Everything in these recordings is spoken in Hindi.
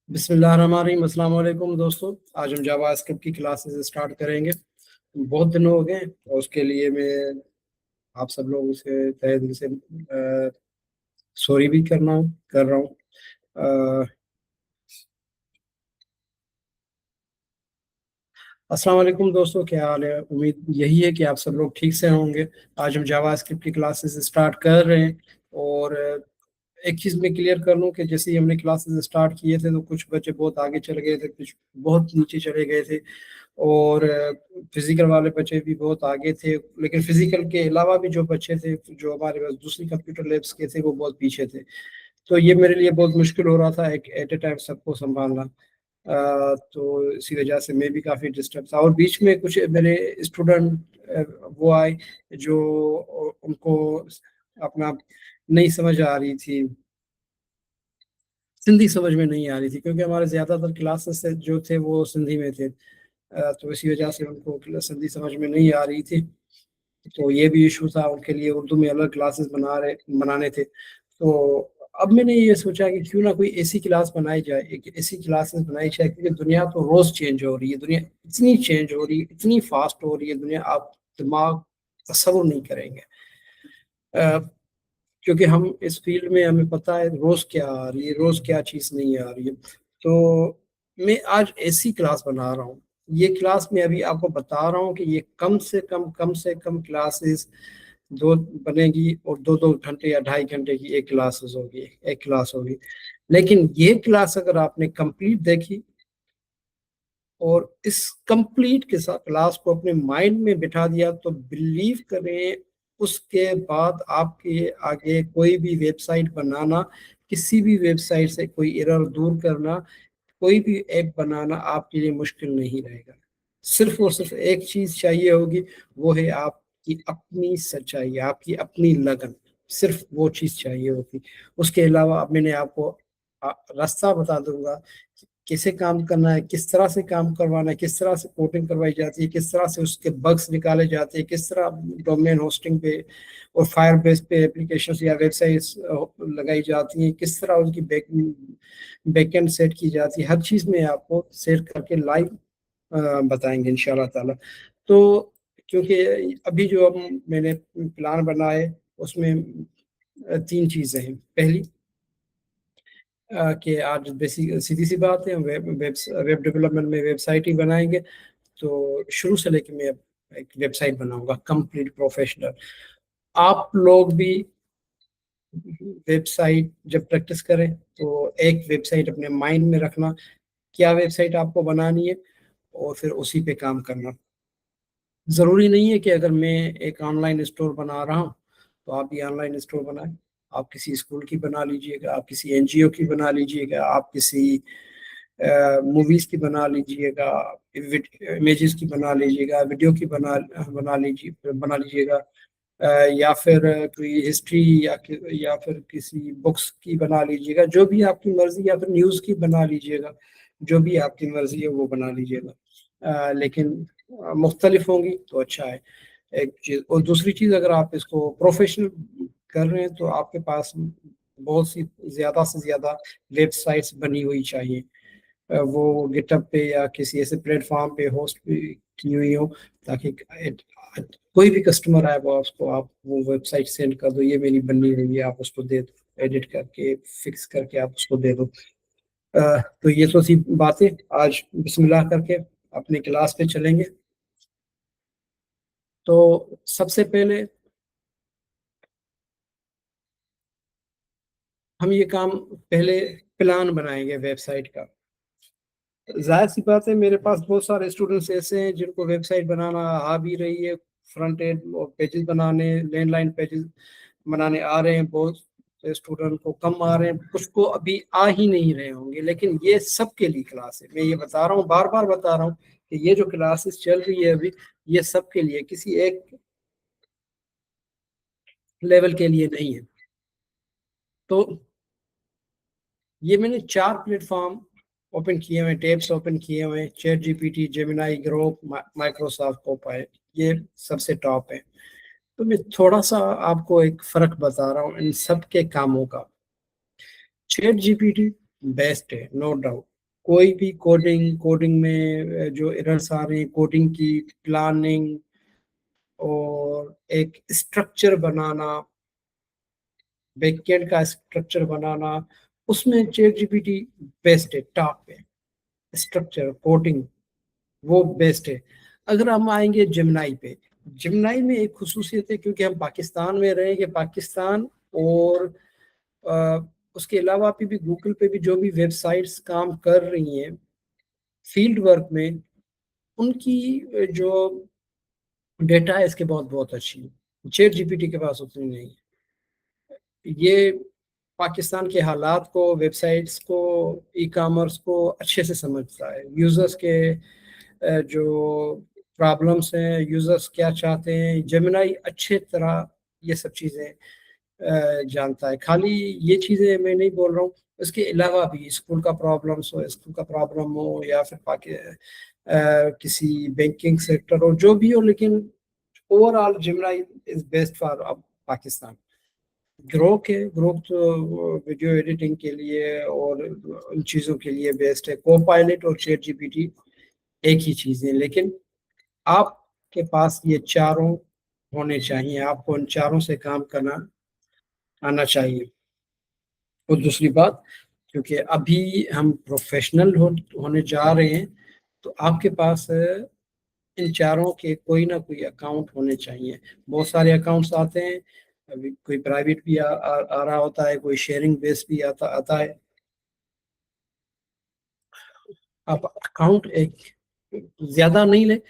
बिस्मिल्लाहिर्रहमानिर्रहीम। अस्सलाम वालेकुम दोस्तों। आज हम जावा स्क्रिप्ट की क्लासेस स्टार्ट करेंगे। बहुत दिन हो गए और उसके लिए मैं आप सब लोगों से तहे दिल से सॉरी भी कर रहा हूँ। अस्सलाम वालेकुम दोस्तों, क्या हाल है? उम्मीद यही है कि आप सब लोग ठीक से होंगे। आज हम जावा स्क्रिप्ट की क्लासेस स्टार्ट कर रहे हैं। और एक चीज़ मैं क्लियर कर लूँ कि जैसे ही हमने क्लासेस स्टार्ट किए थे तो कुछ बच्चे बहुत आगे चले गए थे, कुछ बहुत नीचे चले गए थे। और फिजिकल वाले बच्चे भी बहुत आगे थे, लेकिन फिजिकल के अलावा भी जो बच्चे थे जो हमारे पास दूसरी कंप्यूटर लैब्स के थे वो बहुत पीछे थे। तो ये मेरे लिए बहुत मुश्किल हो रहा था एक एट ए टाइम सबको संभालना। तो इसी वजह से मैं भी काफ़ी डिस्टर्ब था। और बीच में कुछ मेरे स्टूडेंट वो आए जो उनको अपना नहीं समझ आ रही थी, सिंधी समझ में नहीं आ रही थी, क्योंकि हमारे ज़्यादातर क्लासेस जो थे वो सिंधी में थे। तो इसी वजह से उनको सिंधी समझ में नहीं आ रही थी। तो ये भी इशू था उनके लिए, उर्दू में अलग क्लासेस बनाने थे। तो अब मैंने ये सोचा कि क्यों ना कोई ऐसी क्लास बनाई जाए, एक ऐसी क्लासेस बनाई जाए, क्योंकि दुनिया तो रोज चेंज हो रही है। दुनिया इतनी चेंज हो रही है, इतनी फास्ट हो रही है दुनिया, आप दिमाग तसव्वुर नहीं करेंगे। अ, क्योंकि हम इस फील्ड में, हमें पता है रोज क्या आ रही है, रोज क्या चीज नहीं आ रही है। तो मैं आज ऐसी क्लास बना रहा हूँ। ये क्लास मैं अभी आपको बता रहा हूँ कि ये कम से कम क्लासेस दो बनेगी, और 2-2 घंटे या 2.5 घंटे की एक क्लास होगी। लेकिन ये क्लास अगर आपने कंप्लीट देखी और इस कंप्लीट के साथ क्लास को अपने माइंड में बिठा दिया, तो बिलीव करें उसके बाद आपके आगे कोई भी वेबसाइट बनाना, किसी भी वेबसाइट से कोई एरर दूर करना, कोई भी ऐप बनाना आपके लिए मुश्किल नहीं रहेगा। सिर्फ और सिर्फ एक चीज चाहिए होगी, वो है आपकी अपनी सच्चाई, आपकी अपनी लगन। सिर्फ वो चीज चाहिए होगी। उसके अलावा अब मैंने आपको रास्ता बता दूंगा कि कैसे काम करना है, किस तरह से काम करवाना है, किस तरह से कोडिंग करवाई जाती है, किस तरह से उसके बग्स निकाले जाते हैं, किस तरह डोमेन होस्टिंग पे और फायरबेस पे एप्लीकेशन या वेबसाइट्स लगाई जाती हैं, किस तरह उनकी बैकएंड सेट की जाती है। हर चीज़ में आपको सेट करके लाइव बताएंगे इंशाल्लाह ताला। तो क्योंकि अभी जो अब मैंने प्लान बनाए उसमें 3 चीज़ें हैं। पहली कि आज बेसिक सीधी सी बात है, हम वेब डेवलपमेंट में वेबसाइट ही बनाएंगे। तो शुरू से लेके मैं अब एक वेबसाइट बनाऊंगा कंप्लीट प्रोफेशनल। आप लोग भी वेबसाइट जब प्रैक्टिस करें तो एक वेबसाइट अपने माइंड में रखना, क्या वेबसाइट आपको बनानी है, और फिर उसी पे काम करना। ज़रूरी नहीं है कि अगर मैं एक ऑनलाइन स्टोर बना रहा हूँ तो आप भी ऑनलाइन स्टोर बनाएं। आप किसी स्कूल की बना लीजिएगा, आप किसी एनजीओ की बना लीजिएगा, आप किसी मूवीज की बना लीजिएगा, इमेजेस की बना लीजिएगा, वीडियो की बना लीजिएगा। या फिर कोई हिस्ट्री या फिर किसी बुक्स की बना लीजिएगा, जो भी आपकी मर्जी, या फिर न्यूज़ की बना लीजिएगा। जो भी आपकी मर्जी है वो बना लीजिएगा। लेकिन मुख्तलिफ होंगी तो अच्छा है। एक चीज़, और दूसरी चीज़, अगर आप इसको प्रोफेशनल कर रहे हैं तो आपके पास बहुत सी ज़्यादा से ज़्यादा वेबसाइट्स बनी हुई चाहिए। वो गिटअप पे या किसी ऐसे प्लेटफॉर्म पे होस्ट की हुई हो, ताकि कोई भी कस्टमर आए वो उसको आप वो वेबसाइट सेंड कर दो, ये मेरी बनी हुई है, आप उसको दे दो, एडिट करके फिक्स करके आप उसको दे दो। तो ये तो सी बातें। आज बिस्मिल्लाह करके अपनी क्लास पे चलेंगे। तो सबसे पहले हम ये काम, पहले प्लान बनाएंगे वेबसाइट का। जाहिर सी बात है, मेरे पास बहुत सारे स्टूडेंट्स ऐसे हैं जिनको वेबसाइट बनाना आ भी रही है, फ्रंट एंड और पेजेस बनाने, लैंडलाइन पेजेस बनाने आ रहे हैं। बहुत स्टूडेंट को कम आ रहे हैं, कुछ को अभी आ ही नहीं रहे होंगे। लेकिन ये सबके लिए क्लास है, मैं ये बता रहा हूँ, बार बार बता रहा हूँ कि ये जो क्लासेस चल रही है अभी, ये सबके लिए, किसी एक लेवल के लिए नहीं है। तो ये मैंने 4 प्लेटफॉर्म ओपन किए हुए, टैब्स ओपन किए हुए हैं, chat GPT, Gemini, Grok, Microsoft Copilot, ये सबसे टॉप है। तो मैं थोड़ा सा आपको एक फर्क बता रहा हूँ इन सब के कामों का। चैट जीपीटी बेस्ट है, नो डाउट। कोई भी कोडिंग में जो एरर्स आ रहे हैं, कोडिंग की प्लानिंग और एक स्ट्रक्चर बनाना, बैकएंड का स्ट्रक्चर बनाना, उसमें चैट जीपीटी बेस्ट है, टॉप है। स्ट्रक्चर कोडिंग वो बेस्ट है। अगर हम आएंगे जिमनाई पे, जिमनाई में एक खुसूसियत है, क्योंकि हम पाकिस्तान में रहेंगे, पाकिस्तान और अ, उसके अलावा भी गूगल पे भी जो भी वेबसाइट्स काम कर रही हैं फील्ड वर्क में, उनकी जो डेटा है इसके बहुत बहुत अच्छी है। चैट जीपीटी के पास उतनी नहीं है। ये पाकिस्तान के हालात को, वेबसाइट्स को, ई कॉमर्स को अच्छे से समझता है। यूजर्स के जो प्रॉब्लम्स हैं, यूजर्स क्या चाहते हैं, जेमिनाई अच्छे तरह ये सब चीज़ें जानता है। खाली ये चीज़ें मैं नहीं बोल रहा हूँ, इसके अलावा भी स्कूल का प्रॉब्लम्स हो, स्कूल का प्रॉब्लम हो, या फिर किसी बैंकिंग सेक्टर हो, जो भी हो, लेकिन overall Gemini is best for Pakistan. Grok है, ग्रोक तो वीडियो एडिटिंग के लिए और उन चीज़ों के लिए बेस्ट है। को पायलट और चैट जीपीटी एक ही चीज़ है, लेकिन आपके पास ये चारों होने चाहिए। आपको उन चारों से काम करना आना चाहिए। और दूसरी बात, क्योंकि अभी हम प्रोफेशनल होने जा रहे हैं, तो आपके पास इन चारों के कोई ना कोई अकाउंट होने चाहिए। बहुत सारे अकाउंट्स आते हैं, अभी कोई प्राइवेट भी आ रहा होता है, कोई शेयरिंग बेस भी आता आता है। आप अकाउंट एक ज्यादा नहीं ले,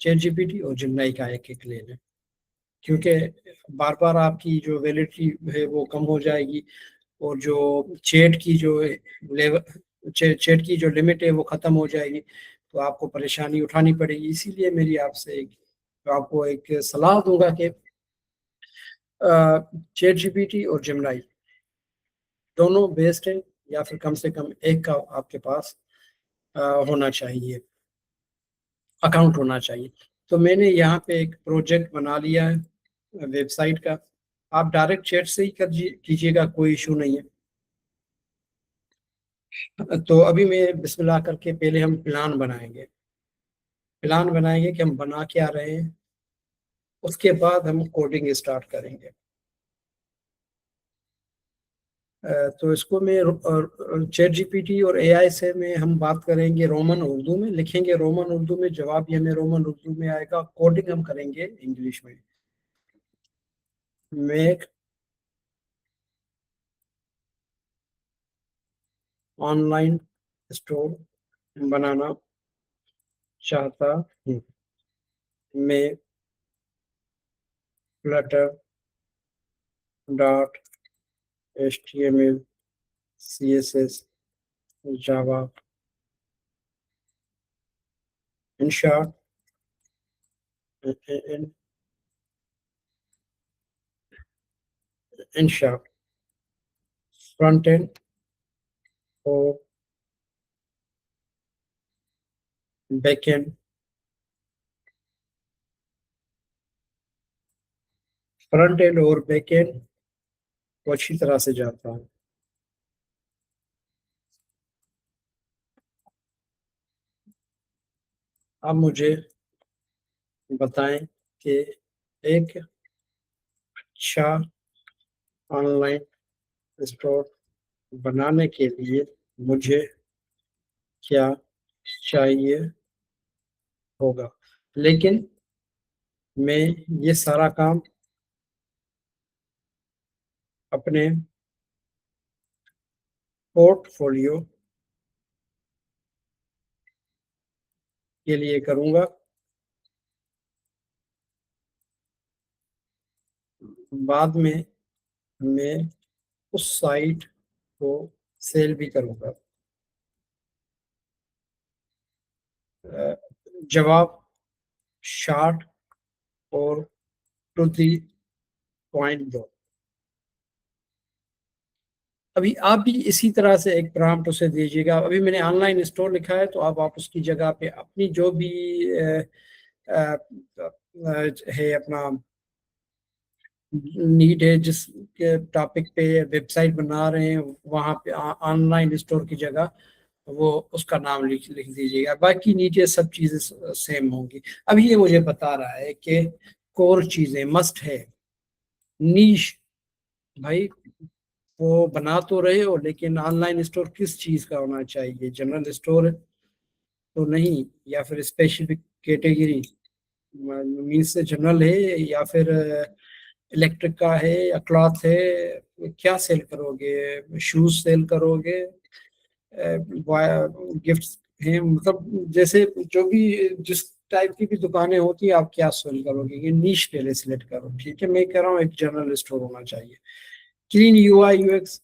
चैट जीपीटी और जिमनाई का एक एक ले लें, क्योंकि बार बार आपकी जो वैलिडिटी है वो कम हो जाएगी, और जो चैट की जो लिमिट है वो खत्म हो जाएगी, तो आपको परेशानी उठानी पड़ेगी। इसीलिए मेरी आपसे आपको एक सलाह दूंगा कि चैट जीपीटी और जेमिनाई दोनों बेस्ट है, या फिर कम से कम एक का आपके पास होना चाहिए, अकाउंट होना चाहिए। तो मैंने यहाँ पे एक प्रोजेक्ट बना लिया है वेबसाइट का। आप डायरेक्ट चैट से ही कर कीजिएगा, कोई इशू नहीं है। तो अभी मैं बिस्मिल्लाह करके पहले हम प्लान बनाएंगे कि हम बना क्या रहे हैं, उसके बाद हम कोडिंग स्टार्ट करेंगे। तो इसको मैं चैट जीपीटी और एआई से में हम बात करेंगे, रोमन उर्दू में लिखेंगे, रोमन उर्दू में, जवाब भी हमें रोमन उर्दू में आएगा, कोडिंग हम करेंगे इंग्लिश में। मैं ऑनलाइन स्टोर बनाना चाहता हूँ। मैं Flutter dot H T M L C S S Java in short in in short front end और बैक एंड। फ्रंट एंड और बैक एंड को अच्छी तरह से जानता हूँ। आप मुझे बताएं कि एक अच्छा ऑनलाइन स्टोर बनाने के लिए मुझे क्या चाहिए होगा, लेकिन मैं ये सारा काम अपने पोर्टफोलियो के लिए करूँगा। बाद में मैं उस साइट को सेल भी करूँगा। जवाब शार्ट और टू दी पॉइंट दो। अभी आप भी इसी तरह से एक प्रॉम्प्ट उसे दीजिएगा। अभी मैंने ऑनलाइन स्टोर लिखा है, तो अब आप उसकी जगह पे अपनी जो भी है अपना नीड है, जिस टॉपिक पे वेबसाइट बना रहे हैं, वहाँ पे ऑनलाइन स्टोर की जगह वो उसका नाम लिख लिख दीजिएगा, बाकी नीचे सब चीजें सेम होंगी। अब ये मुझे बता रहा है कि कोर चीजें मस्ट है, नीश, भाई वो बना तो रहे हो लेकिन ऑनलाइन स्टोर किस चीज का होना चाहिए, जनरल स्टोर तो नहीं, या फिर स्पेसिफिक कैटेगरी मीन्स जनरल है, या फिर इलेक्ट्रिक का है, या क्लॉथ है, क्या सेल करोगे, शूज सेल करोगे, गिफ्ट्स हैं, मतलब जैसे जो भी जिस टाइप की भी दुकानें होती है आप क्या सेल करोगे, ये नीश पहले सिलेक्ट करो। ठीक है, मैं कह रहा हूँ एक जनरल स्टोर होना चाहिए। Clean UI UX,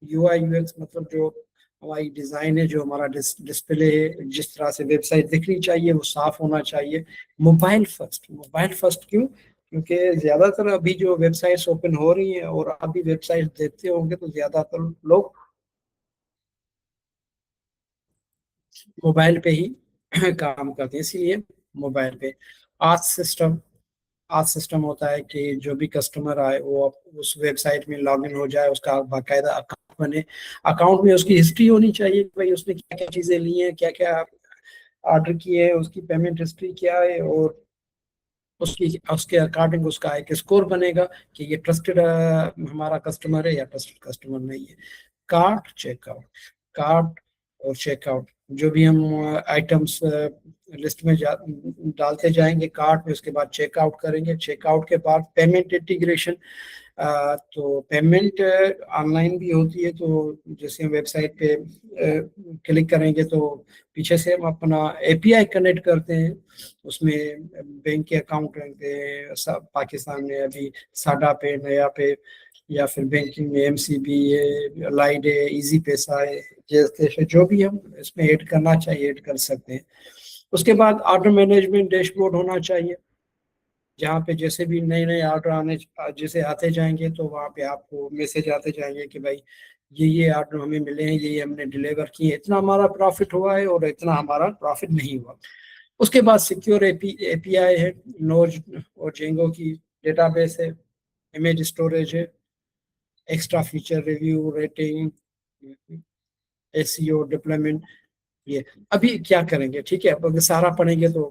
UI UX मतलब जो हमारी डिजाइन है, जो हमारा डिस्प्ले है, जिस तरह से वेबसाइट दिखनी चाहिए वो साफ होना चाहिए। मोबाइल फर्स्ट, मोबाइल फर्स्ट क्यों, क्योंकि ज्यादातर अभी जो वेबसाइट्स ओपन हो रही हैं और आप भी वेबसाइट देखते होंगे तो ज्यादातर लोग मोबाइल पे ही काम करते हैं, इसीलिए मोबाइल पे। आज सिस्टम, आज सिस्टम होता है कि जो भी कस्टमर आए वो उस वेबसाइट में लॉग इन हो जाए, उसका बाकायदा अकाउंट बने, अकाउंट में उसकी हिस्ट्री होनी चाहिए कि भाई उसने क्या क्या चीजें ली हैं, क्या क्या ऑर्डर किए हैं, उसकी पेमेंट हिस्ट्री क्या है, और उसकी उसके अकॉर्डिंग उसका एक स्कोर बनेगा कि ये ट्रस्टेड हमारा कस्टमर है या ट्रस्टेड कस्टमर नहीं है। कार्ट चेकआउट, कार्ट और चेकआउट जो भी हम आइटम्स लिस्ट में डालते जाएंगे कार्ट में, उसके बाद चेकआउट करेंगे, चेकआउट के बाद पेमेंट इंटीग्रेशन। तो पेमेंट ऑनलाइन भी होती है, तो जैसे हम वेबसाइट पे क्लिक करेंगे तो पीछे से हम अपना एपीआई कनेक्ट करते हैं, उसमें बैंक के अकाउंट रहते हैं सब पाकिस्तान में अभी, साडा पे, नया पे, या फिर बैंकिंग में एमसीबी है, लाइड है, इजी पैसा है, जैसे जो भी हम इसमें ऐड करना चाहिए ऐड कर सकते हैं। उसके बाद ऑर्डर मैनेजमेंट डैशबोर्ड होना चाहिए, जहाँ पे जैसे भी नए नए ऑर्डर आने जैसे आते जाएंगे तो वहाँ पे आपको मैसेज आते जाएंगे कि भाई ये ऑर्डर हमें मिले हैं, ये हमने डिलीवर किए, इतना हमारा प्रॉफिट हुआ है और इतना हमारा प्रॉफिट नहीं हुआ। उसके बाद सिक्योर एपीआई है, नोज और जेंगो की डेटाबेस है, इमेज स्टोरेज है, extra feature review rating, SEO deployment. ये अभी क्या करेंगे, ठीक है, अब अगर सारा पढ़ेंगे तो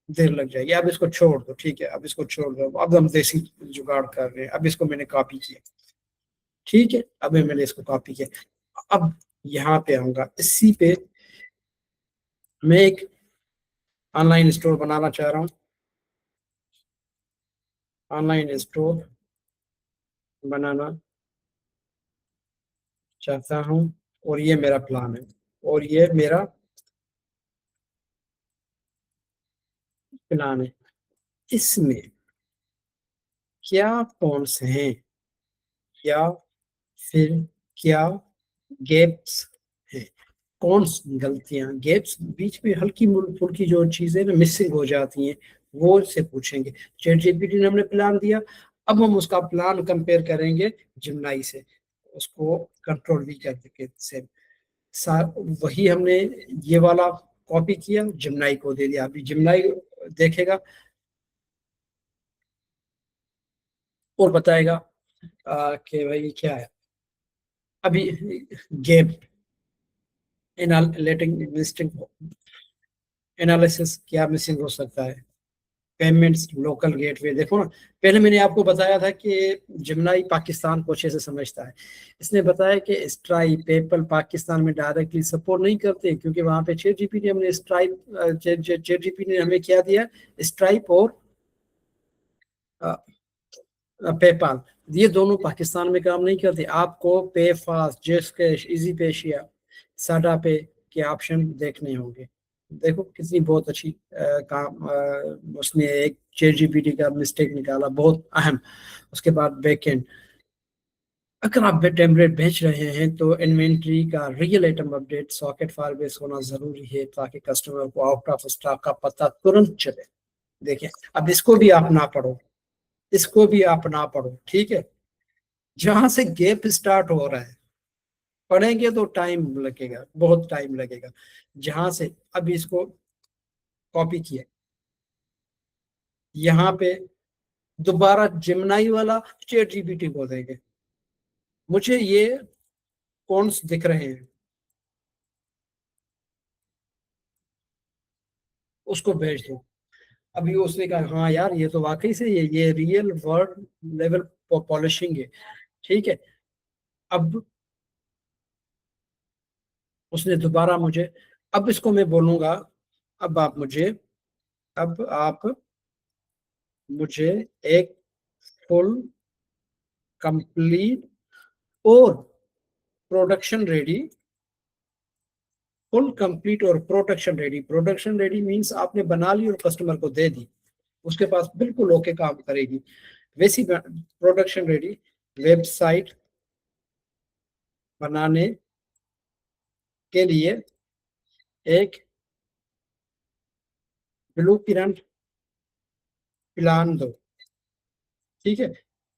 देर लग जाएगी, अब इसको छोड़ दो, ठीक है, अब इसको छोड़ दो, अब हम देसी जुगाड़ कर रहे हैं। अब इसको मैंने कॉपी किया, ठीक है, अब मैंने इसको कॉपी किया। अब यहाँ पे आऊंगा, इसी पे मैं एक ऑनलाइन स्टोर बनाना चाह रहा हूँ, ऑनलाइन स्टोर बनाना चाहता हूँ, और ये मेरा प्लान है, और ये मेरा प्लान है। इसमें क्या कौन से हैं, या फिर क्या गैप्स हैं, कौन सी गलतियां, गैप्स बीच में हल्की फुल्की जो चीजें ना मिसिंग हो जाती हैं वो से पूछेंगे। चैट जीपीटी ने हमने प्लान दिया, अब हम उसका प्लान कंपेयर करेंगे जिमनाई से, उसको कंट्रोल भी करके से वही हमने ये वाला कॉपी किया, जिमनाई को दे दिया, अभी जिमनाई देखेगा और बताएगा कि भाई क्या है। अभी गैप एनालिटिंग एनालिसिस क्या मिसिंग हो सकता है, पेमेंट्स लोकल गेटवे देखो ना, पहले मैंने आपको बताया था कि जिमनाई पाकिस्तान को अच्छे से समझता है, इसने बताया कि स्ट्राइप पेपल पाकिस्तान में डायरेक्टली सपोर्ट नहीं करते, क्योंकि वहां पे चैट जीपी ने हमने स्ट्राइप चैट जीपी ने हमें क्या दिया, स्ट्राइप और पेपाल, ये दोनों पाकिस्तान में काम नहीं करते। आपको पे फास्ट, जेस कैश, इजी पेशिया, साडा पे के ऑप्शन देखने होंगे। देखो कितनी बहुत अच्छी काम उसने एक चैट जीपीटी का मिस्टेक निकाला, बहुत अहम। उसके बाद बैकएंड, अगर आप टेम्पलेट भेज रहे हैं तो इन्वेंट्री का real item update socket file base होना जरूरी है, ताकि कस्टमर को आउट ऑफ स्टॉक का पता तुरंत चले। देखिए, अब इसको भी आप ना पढ़ो, इसको भी आप ना पढ़ो, ठीक है, जहां से गैप स्टार्ट हो रहा है पढ़ेंगे तो टाइम लगेगा, बहुत टाइम लगेगा। जहां से अब इसको कॉपी किया, यहाँ पे दोबारा जिमनाई वाला चैट जीपीटी को देंगे, मुझे ये कौन दिख रहे हैं, उसको भेज दो। अभी उसने कहा हाँ यार ये तो वाकई से ये रियल वर्ल्ड लेवल पॉलिशिंग है। ठीक है। अब उसने दोबारा मुझे, अब इसको मैं बोलूंगा, अब आप मुझे अब आप मुझे एक फुल कंप्लीट और प्रोडक्शन रेडी, फुल कंप्लीट और production ready, production ready means आपने बना ली और कस्टमर को दे दी, उसके पास बिल्कुल ओके काम करेगी, वैसी प्रोडक्शन रेडी वेबसाइट बनाने के लिए एक ब्लू प्रिंट प्लान दो। ठीक है।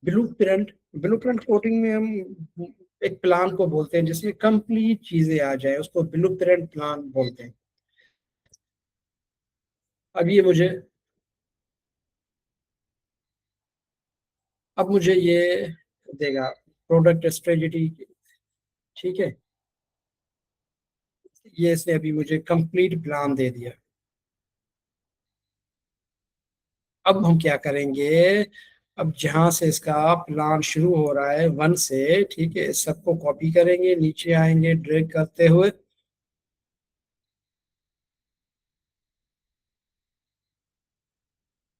ब्लू प्रिंट कोडिंग में हम एक प्लान को बोलते हैं जिसमें कंप्लीट चीजें आ जाए, उसको ब्लू प्रिंट प्लान बोलते हैं। अब मुझे ये देगा प्रोडक्ट स्ट्रेटजी। ठीक है। ये इसने अभी मुझे कंप्लीट प्लान दे दिया। अब हम क्या करेंगे, अब जहां से इसका प्लान शुरू हो रहा है 1 से, ठीक है, इस सबको कॉपी करेंगे, नीचे आएंगे ड्रैग करते हुए,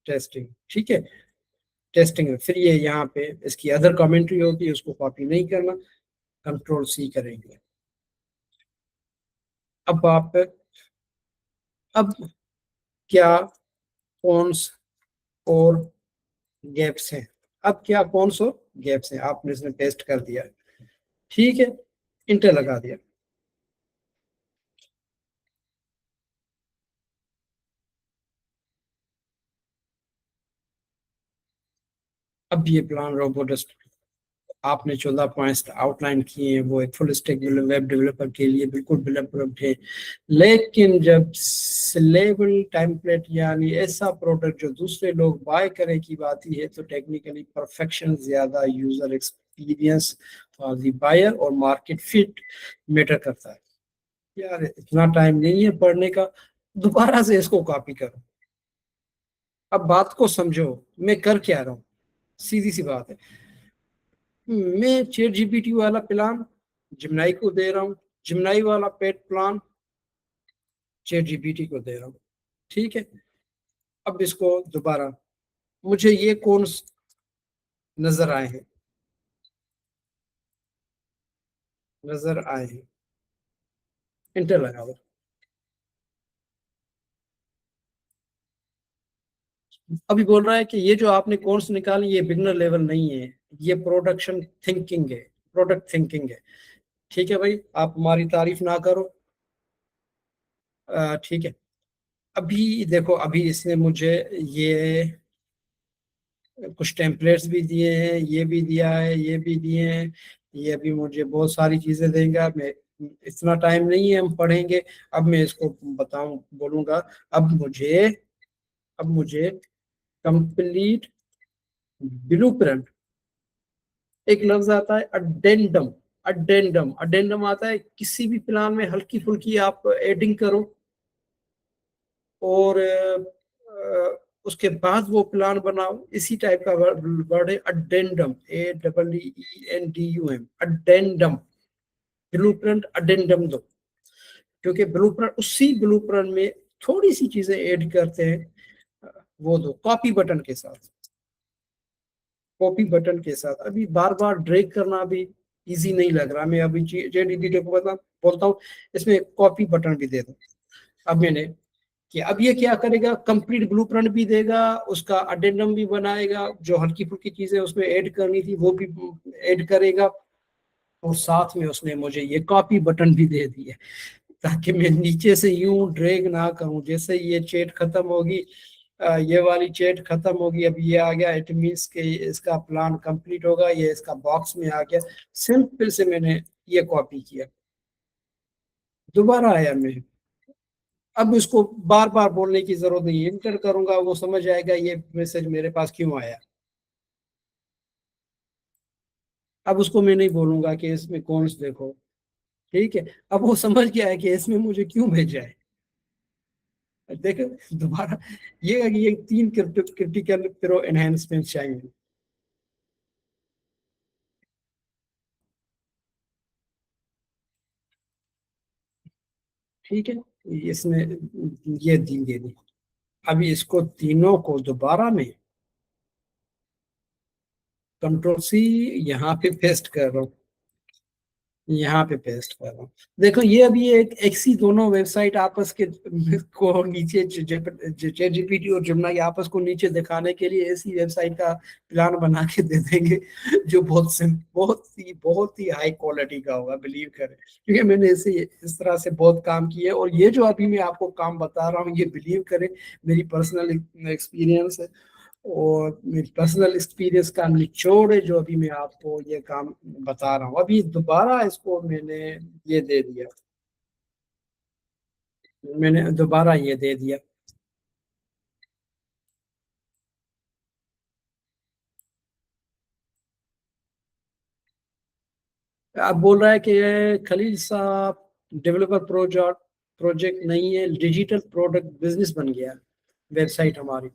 टेस्टिंग। ठीक है। टेस्टिंग में फिर ये यहाँ पे इसकी अदर कमेंट्री होगी, उसको कॉपी नहीं करना, कंट्रोल C करेंगे। अब आप, अब क्या कौन और गैप्स हैं, अब क्या कौन सो गैप्स हैं, आपने इसमें पेस्ट कर दिया। ठीक है। इंटर लगा दिया। अब ये प्लान रोबोटिस्ट आपने 14 पॉइंट्स आउटलाइन किए हैं, वो एक फुल स्टैक वेब डेवलपर के लिए बिल्कुल डेवलप्ड है। लेकिन जब सिलेबल टेम्पलेट यानी ऐसा प्रोडक्ट जो दूसरे लोग बाय करें की बात ही है, तो टेक्निकली परफेक्शन ज्यादा user experience for the buyer और मार्केट फिट मैटर करता है। यार इतना टाइम नहीं है पढ़ने का, दोबारा से इसको कॉपी करो। अब बात को समझो, मैं कर क्या रहा हूँ, सीधी सी बात है। मैं चैट जीपीटी वाला प्लान जिमनाई को दे रहा हूँ, जिमनाई वाला पेड प्लान चैट जीपीटी को दे रहा हूँ। ठीक है। अब इसको दोबारा, मुझे ये कौन नजर आए हैं, नजर आए हैं, इंटर लगा हुआ। अभी बोल रहा है कि ये जो आपने कोर्स निकाले ये बिगनर लेवल नहीं है, ये प्रोडक्शन थिंकिंग है, प्रोडक्ट थिंकिंग है। ठीक है भाई, आप हमारी तारीफ ना करो। ठीक है। अभी देखो, अभी इसने मुझे ये कुछ टेम्पलेट्स भी दिए हैं, ये भी दिया है, ये भी दिए हैं, ये भी मुझे बहुत सारी चीजें देंगे। मैं, इतना टाइम नहीं है हम पढ़ेंगे। अब मैं इसको बताऊं बोलूंगा, अब मुझे अब मुझे कंप्लीट ब्लूप्रिंट, एक लफ्ज आता है अडेंडम, अडेंडम, अडेंडम आता है किसी भी प्लान में हल्की फुल्की आप एडिंग करो, और उसके बाद वो प्लान बनाओ, इसी टाइप का वर्ड है addendum, AEENDUM, addendum. Blueprint addendum दो, क्योंकि ब्लूप्रिंट, उसी ब्लूप्रिंट में थोड़ी सी चीजें ऐड करते हैं, वो दो कॉपी बटन के साथ, कॉपी बटन के साथ। अभी बार बार ड्रैग करना भी इजी नहीं लग रहा, मैं अभी जेडीडी को बोलता हूँ इसमें कॉपी बटन भी दे दो। अब मैंने कि अब ये क्या करेगा, कंप्लीट ब्लूप्रिंट भी देगा, उसका अडेंडम भी बनाएगा, जो हल्की फुल्की चीजें उसमें ऐड करनी थी वो भी ऐड करेगा, और साथ में उसने मुझे ये कॉपी बटन भी दे दिया, ताकि मैं नीचे से यूं ड्रैग ना करूं। जैसे ये चैट खत्म होगी, ये वाली चैट खत्म होगी, अब ये आ गया, इट मीन्स के इसका प्लान कंप्लीट होगा, ये इसका बॉक्स में आ गया, सिंपल से मैंने ये कॉपी किया, दोबारा आया मैं। अब इसको बार बार बोलने की जरूरत नहीं है, इंटर करूंगा वो समझ आएगा ये मैसेज मेरे पास क्यों आया। अब उसको मैं नहीं बोलूंगा कि इसमें कौन से देखो। ठीक है। अब वो समझ गया है कि इसमें मुझे क्यों भेजा है। देखो दोबारा, ये तीन क्रिटिकल प्रो एनहेंसमेंट चाहिए। ठीक है, इसमें ये दे दी। अभी इसको तीनों को दोबारा में कंट्रोल सी यहाँ पे पेस्ट कर रहा हूँ, यहाँ पे पेस्ट कर रहा हूँ। देखो ये अभी एक एक्सी दोनों वेबसाइट आपस के को नीचे, चैट जीपीटी और जमुना के आपस को नीचे दिखाने के लिए ऐसी वेबसाइट का प्लान बना के दे देंगे जो बहुत ही हाई क्वालिटी का होगा, बिलीव करें। क्योंकि मैंने ऐसे इस तरह से बहुत काम किए, और ये जो अभी मैं आपको काम बता रहा हूँ, ये बिलीव करें मेरी पर्सनल एक्सपीरियंस है, और मेरी पर्सनल एक्सपीरियंस का निचोड़ है जो अभी मैं आपको ये काम बता रहा हूँ। अभी दोबारा इसको मैंने ये दे दिया, मैंने दोबारा ये दे दिया। अब बोल रहा है कि खलील साहब, डेवलपर प्रोजेक्ट प्रोजेक्ट नहीं है, डिजिटल प्रोडक्ट बिजनेस बन गया वेबसाइट हमारी।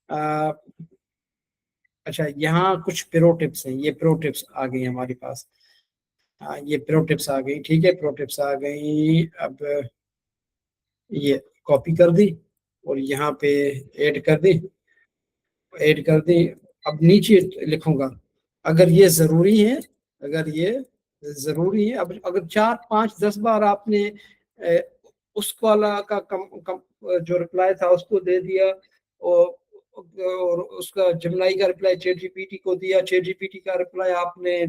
आ, अच्छा, यहाँ कुछ प्रो टिप्स हैं, ये प्रो टिप्स आ गई हमारे पास। ये प्रो टिप्स आ गई, ठीक है, प्रो टिप्स आ गई। अब ये कॉपी कर दी और यहाँ पे ऐड कर दी, ऐड कर दी। अब नीचे लिखूंगा, अगर ये जरूरी है, अगर ये जरूरी है। अब अगर 4 5 10 बार आपने अ, उस वाला का जो रिप्लाई था उसको दे दिया, और उसका जमनाई का रिप्लाई चैट जीपीटी को दिया, चैट जीपीटी का रिप्लाई आपने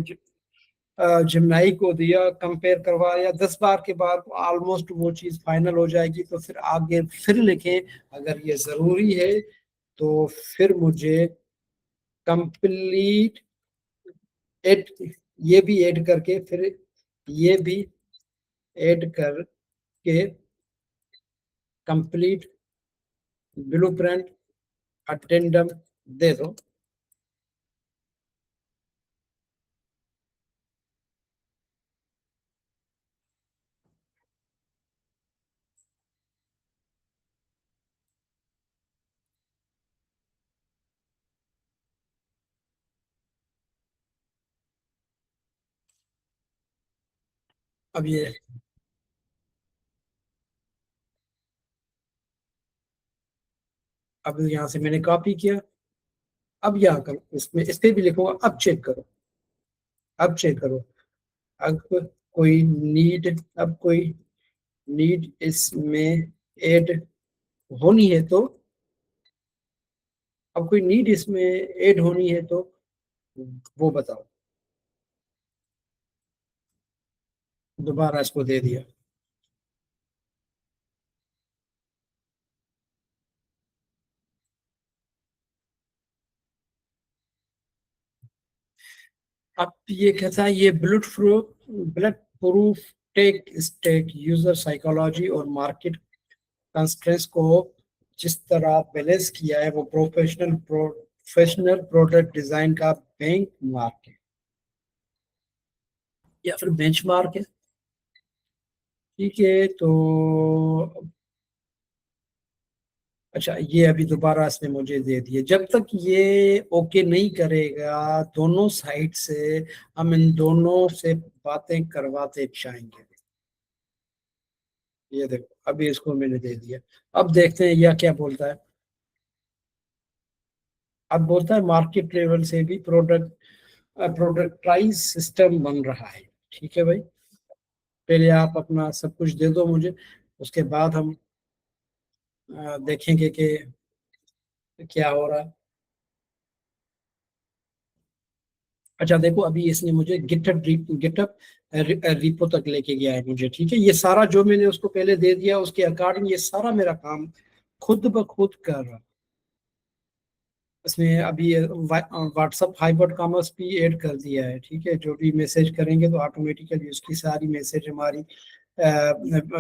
जमनाई को दिया, कंपेयर करवाया 10 बार के बाद, ऑलमोस्ट वो चीज फाइनल हो जाएगी। तो फिर आगे फिर लिखें, अगर ये जरूरी है तो फिर मुझे कंप्लीट एड, ये भी ऐड करके, फिर ये भी ऐड करके कंप्लीट ब्लूप्रिंट अटेंडम दे दो। अब ये, अब यहाँ से मैंने कॉपी किया। अब यहाँ करो, इसमें इस पे भी लिखूंगा, अब चेक करो, अब चेक करो। अब कोई नीड, अब कोई नीड इसमें ऐड होनी है तो, अब कोई नीड इसमें ऐड होनी है तो वो बताओ। दोबारा इसको दे दिया। अब ये कहता है, ये blood proof tech stack user psychology और मार्केट कंस्ट्रेंट्स को जिस तरह बैलेंस किया है, वो प्रोफेशनल प्रोडक्ट डिजाइन का बेंच मार्क है, या फिर बेंच मार्क है। ठीक है, तो अच्छा, ये अभी दोबारा इसने मुझे दे दिए। जब तक ये ओके नहीं करेगा दोनों साइड से, हम इन दोनों से बातें करवाते जाएंगे। ये देखो, अभी इसको मैंने दे दिया। अब देखते हैं यह क्या बोलता है। अब बोलता है मार्केट लेवल से भी प्रोडक्टाइज सिस्टम बन रहा है। ठीक है भाई, पहले आप अपना सब कुछ दे दो मुझे, उसके बाद हम देखेंगे कि क्या हो रहा है। अच्छा देखो, अभी इसने मुझे गिटअप रिपो तक लेके गया है मुझे। ठीक है, ये सारा जो मैंने उसको पहले दे दिया उसके अकॉर्डिंग ये सारा मेरा काम खुद ब खुद कर रहा है। इसमें अभी व्हाट्सअप हाइबर्ड कॉमर्स भी ऐड कर दिया है। ठीक है, जो भी मैसेज करेंगे तो ऑटोमेटिकली उसकी सारी मैसेज हमारी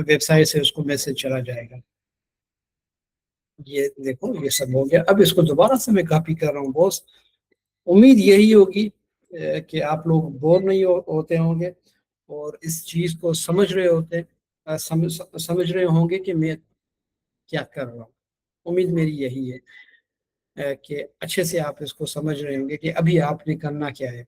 वेबसाइट से उसको मैसेज चला जाएगा। ये देखो, ये सब हो गया। अब इसको दोबारा से मैं कॉपी कर रहा हूँ बॉस। उम्मीद यही होगी कि आप लोग बोर नहीं होते होंगे और इस चीज को समझ रहे होते हैं। समझ रहे होंगे कि मैं क्या कर रहा हूँ। उम्मीद मेरी यही है कि अच्छे से आप इसको समझ रहे होंगे कि अभी आपने करना क्या है।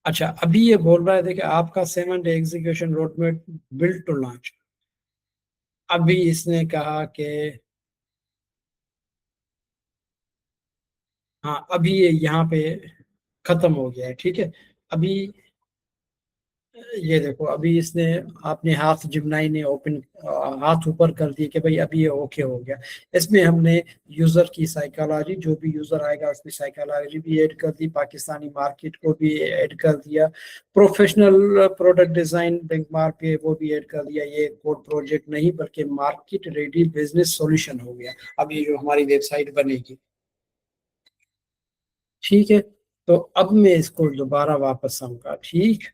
अच्छा, अभी ये बोल रहा है, देखिए आपका 7 day execution roadmap build to launch. अभी इसने कहा कि हाँ, अभी ये यहाँ पे खत्म हो गया है, ठीक है। अभी ये देखो, अभी इसने अपने हाथ जिमनाई ने ओपन, हाथ ऊपर कर दिए कि भाई अभी ये ओके हो गया। इसमें हमने यूजर की साइकोलॉजी, जो भी यूजर आएगा उसकी साइकोलॉजी भी ऐड कर दी, पाकिस्तानी मार्केट को भी ऐड कर दिया, प्रोफेशनल प्रोडक्ट डिजाइन बेंचमार्क पे वो भी ऐड कर दिया। ये कोड प्रोजेक्ट नहीं बल्कि मार्केट रेडी बिजनेस सॉल्यूशन हो गया। अब ये जो हमारी वेबसाइट बनेगी, ठीक है। तो अब मैं इसको दोबारा वापस आऊंगा, ठीक।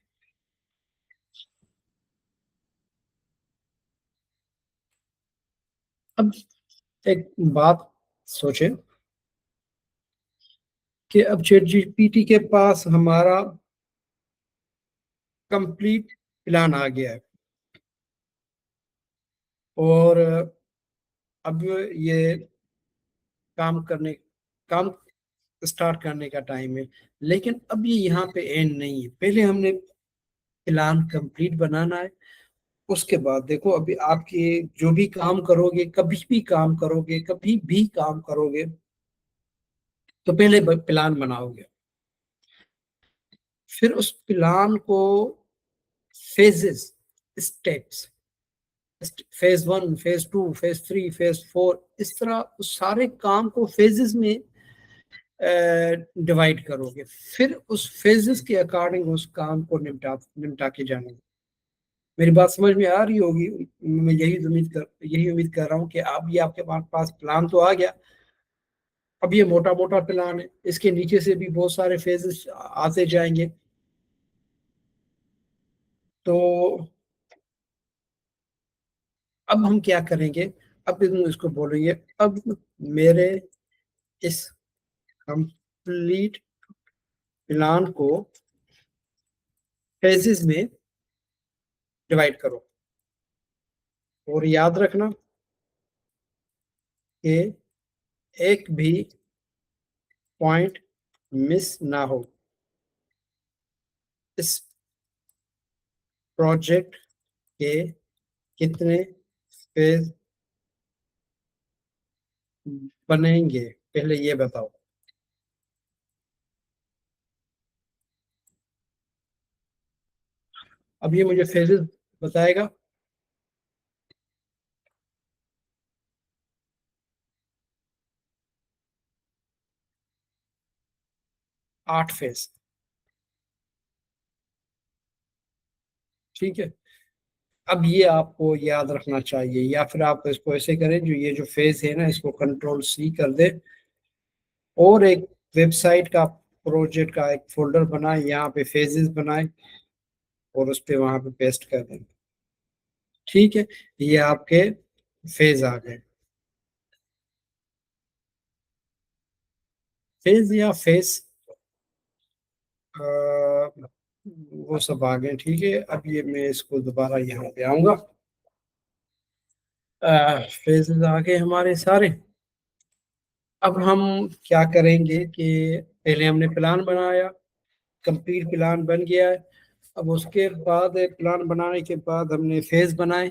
अब एक बात सोचे कि अब चैट जीपीटी के पास हमारा कंप्लीट प्लान आ गया है, और अब ये काम करने काम स्टार्ट करने का टाइम है। लेकिन अब ये यहाँ पे एंड नहीं है, पहले हमने प्लान कंप्लीट बनाना है। उसके बाद देखो, अभी आपके जो भी काम करोगे, कभी भी काम करोगे, कभी भी काम करोगे, तो पहले प्लान बनाओगे, फिर उस प्लान को phases, steps, phase 1, phase 2, phase 3, phase 4, इस तरह उस सारे काम को फेजेस में डिवाइड करोगे। फिर उस फेजेस के अकॉर्डिंग उस काम को निपटा निपटा के जाना। मेरी बात समझ में आ रही होगी। मैं यही उम्मीद कर रहा हूँ कि अब ये आपके पास प्लान तो आ गया। अब ये मोटा मोटा प्लान है, इसके नीचे से भी बहुत सारे फेजेस आते जाएंगे। तो अब हम क्या करेंगे, अब हम इसको बोलेंगे, अब मेरे इस कंप्लीट प्लान को फेजेस में डिवाइड करो। और याद रखना कि एक भी पॉइंट मिस ना हो। इस प्रोजेक्ट के कितने फेज बनेंगे, पहले ये बताओ। अब ये मुझे फेजेस बताएगा। 8 फेज, ठीक है। अब ये आपको याद रखना चाहिए, या फिर आप इसको ऐसे करें, जो ये जो फेज है ना, इसको कंट्रोल C कर दे, और एक वेबसाइट का प्रोजेक्ट का एक फोल्डर बनाए, यहाँ पे फेजेस बनाए, और उस पे वहां पे पेस्ट कर दें, ठीक है। ये आपके फेज आ गए। फेज या फेस, वो सब आ गए, ठीक है। अब ये मैं इसको दोबारा यहाँ पे आऊंगा। फेजेस आ गए हमारे सारे। अब हम क्या करेंगे कि पहले हमने प्लान बनाया, कंप्लीट प्लान बन गया है। अब उसके बाद प्लान बनाने के बाद हमने फेज बनाए,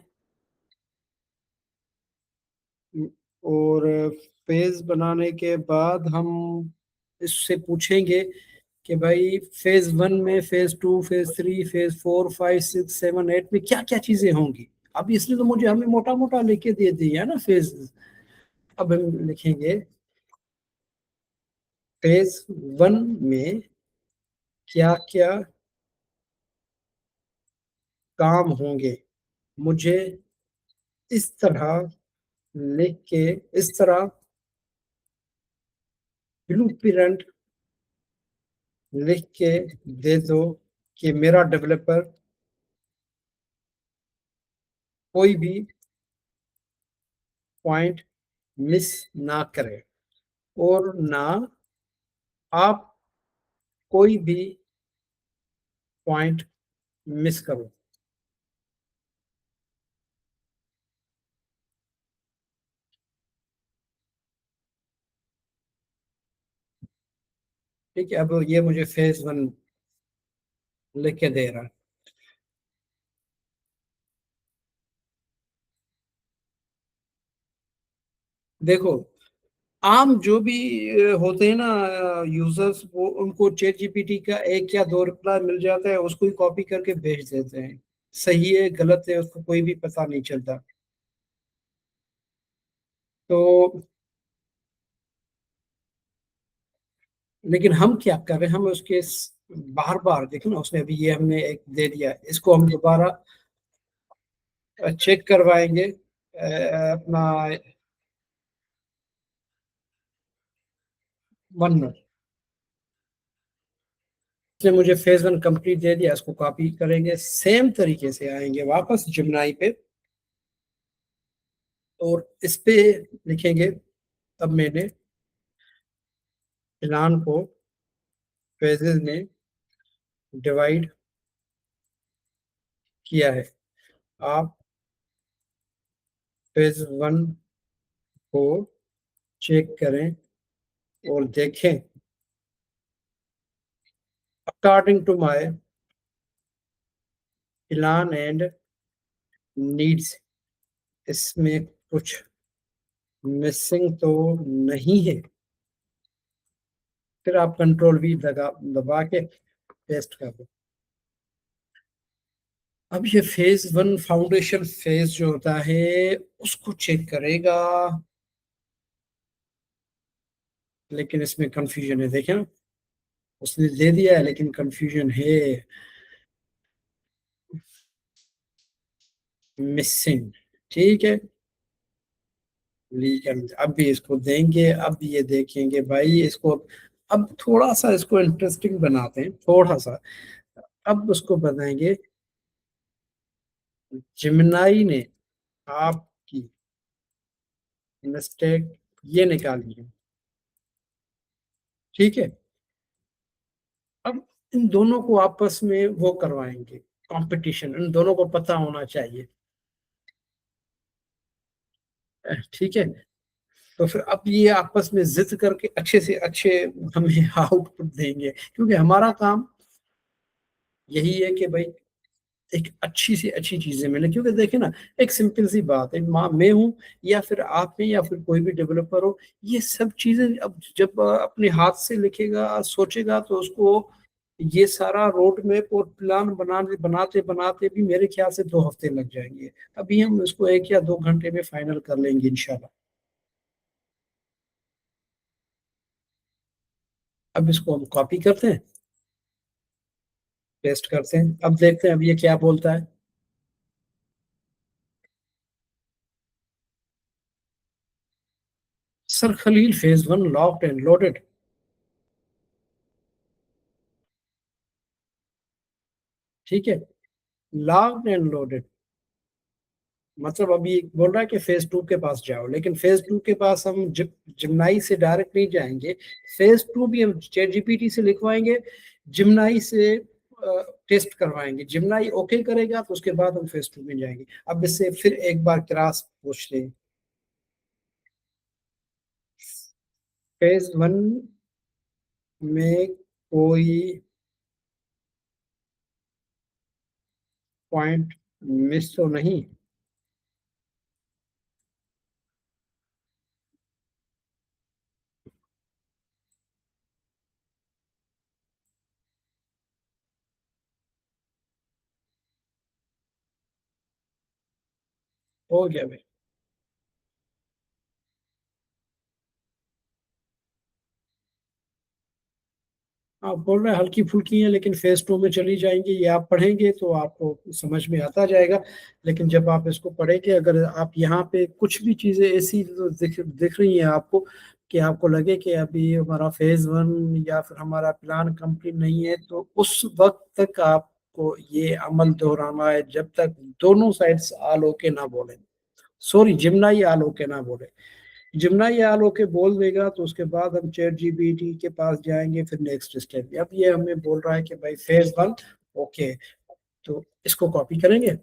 और फेज बनाने के बाद हम इससे पूछेंगे कि भाई फेज 1 में, फेज 2, फेज 3, फेज 4, 5, 6, 7, 8 में क्या क्या चीजें होंगी। अब इसने तो मुझे हमें मोटा मोटा लेके दे दिया है ना फेज। अब हम लिखेंगे फेज 1 में क्या क्या काम होंगे। मुझे इस तरह लिख के, इस तरह ब्लूप्रिंट लिख के दे दो कि मेरा डेवलपर कोई भी पॉइंट मिस ना करें और ना आप कोई भी पॉइंट मिस करो। ठीक है, अब ये मुझे फेज वन लिख के दे रहा है। देखो, आम जो भी होते हैं ना यूजर्स, वो उनको चैट जीपीटी का एक या दो रिप्लाई मिल जाता है, उसको ही कॉपी करके भेज देते हैं। सही है गलत है उसको कोई भी पता नहीं चलता। तो लेकिन हम क्या कर रहे हैं, हम उसके बार बार देखो ना, उसने अभी ये हमने एक दे दिया, इसको हम दोबारा चेक करवाएंगे अपना 1 मिनट। इसने मुझे फेज वन कंप्लीट दे दिया, इसको कॉपी करेंगे, सेम तरीके से आएंगे वापस जिमनाई पे और इस पे लिखेंगे। अब मैंने प्लान को फेजेस में डिवाइड किया है। आप फेज वन को चेक करें और देखें according to my plan and needs, इसमें कुछ मिसिंग तो नहीं है। फिर आप कंट्रोल वी दबा दबा के पेस्ट कर दो। अब ये फेज वन फाउंडेशन फेज जो होता है उसको चेक करेगा, लेकिन इसमें कंफ्यूजन है, देखें ना, उसने दे दिया है लेकिन कंफ्यूजन है, मिसिंग। ठीक है, लीगल अब भी इसको देंगे, अब ये देखेंगे भाई इसको। अब थोड़ा सा इसको इंटरेस्टिंग बनाते हैं, थोड़ा सा। अब उसको बताएंगे जिमनाई ने आपकी मिस्टेक ये निकाली है। ठीक है, अब इन दोनों को आपस में वो करवाएंगे, कंपटीशन, इन दोनों को पता होना चाहिए। ठीक है, तो फिर अब ये आपस में जिद करके अच्छे से अच्छे हमें आउटपुट देंगे, क्योंकि हमारा काम यही है कि भाई एक अच्छी से अच्छी चीजें मिले। क्योंकि देखिए ना, एक सिंपल सी बात है, मैं हूँ या फिर आप हैं या फिर कोई भी डेवलपर हो, ये सब चीजें अब जब अपने हाथ से लिखेगा सोचेगा तो उसको ये सारा रोड मैप और प्लान बनाने बनाते बनाते भी मेरे ख्याल से 2 हफ्ते लग जाएंगे। अभी हम इसको 1 या 2 घंटे में फाइनल कर लेंगे इंशाल्लाह। अब इसको हम कॉपी करते हैं, पेस्ट करते हैं, अब देखते हैं अब ये क्या बोलता है। Sir Khalil phase one locked and loaded. ठीक है, लॉक्ड एंड लोडेड मतलब अभी बोल रहा है कि फेज टू के पास जाओ, लेकिन फेज टू के पास हम जिमनाई से डायरेक्ट नहीं जाएंगे। फेज टू भी हम चैट जीपीटी से लिखवाएंगे, जिमनाई से टेस्ट करवाएंगे, जिमनाई ओके करेगा तो उसके बाद हम फेज टू में जाएंगे। अब इससे फिर एक बार क्रॉस पूछ लें, फेज वन में कोई पॉइंट मिस तो नहीं। हो गया भाई। आप बोल रहे हैं हल्की फुल्की है लेकिन फेज टू में चली जाएंगी, ये आप पढ़ेंगे तो आपको समझ में आता जाएगा। लेकिन जब आप इसको पढ़ेंगे, अगर आप यहाँ पे कुछ भी चीजें ऐसी जो दिख रही हैं आपको, कि आपको लगे कि अभी हमारा फेज वन या फिर हमारा प्लान कंप्लीट नहीं है, तो उस वक्त तक आपको ये अमल दोहराना है जब तक दोनों साइड्स आल ओके ना बोले। सॉरी, जिमनाई आलो के ना बोले, जिमनाई आलो के बोल देगा तो उसके बाद हम चैट जीपीटी के पास जाएंगे, फिर नेक्स्ट स्टेप। अब ये हमें बोल रहा है कि भाई फेज वन ओके, तो इसको कॉपी करेंगे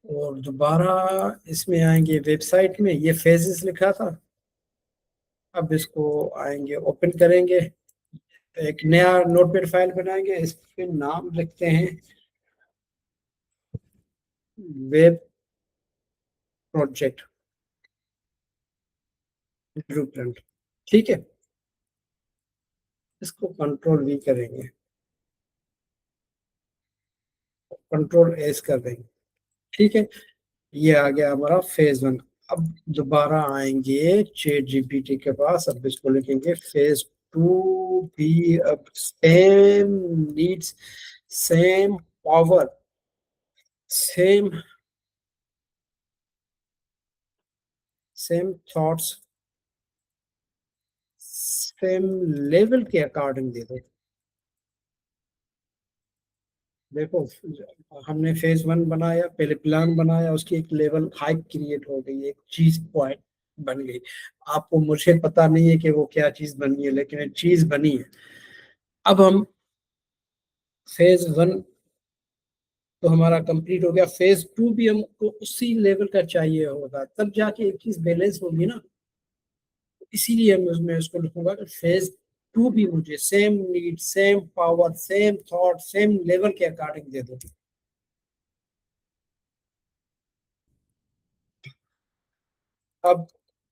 और दोबारा इसमें आएंगे वेबसाइट में, ये फेजेस लिखा था। अब इसको आएंगे, ओपन करेंगे, एक नया नोटपैड फाइल बनाएंगे, इस पे नाम लिखते हैं वेब प्रोजेक्ट ब्लूप्रिंट। ठीक है, इसको कंट्रोल वी करेंगे, कंट्रोल एस कर देंगे। ठीक है, ये आ गया हमारा फेज वन। अब दोबारा आएंगे चैट जीपीटी के पास, अब इसको लिखेंगे फेज टू भी। अब same needs, same power, same same thoughts, same level के अकॉर्डिंग दे दो। देखो, हमने फेज वन बनाया, पहले प्लान बनाया, उसकी एक लेवल हाइप क्रिएट हो गई, एक चीज पॉइंट बन गई। आपको, मुझे पता नहीं है कि वो क्या चीज बनी है, लेकिन एक चीज बनी है। अब हम फेज वन तो हमारा कंप्लीट हो गया, फेज टू भी हमको उसी लेवल का चाहिए होगा, तब जाके एक चीज बैलेंस होगी ना। इसीलिए मैं उसमें उसको लिखूंगा कि फेज टू भी मुझे same need, same power, same thought, same level के अकॉर्डिंग दे दो। अब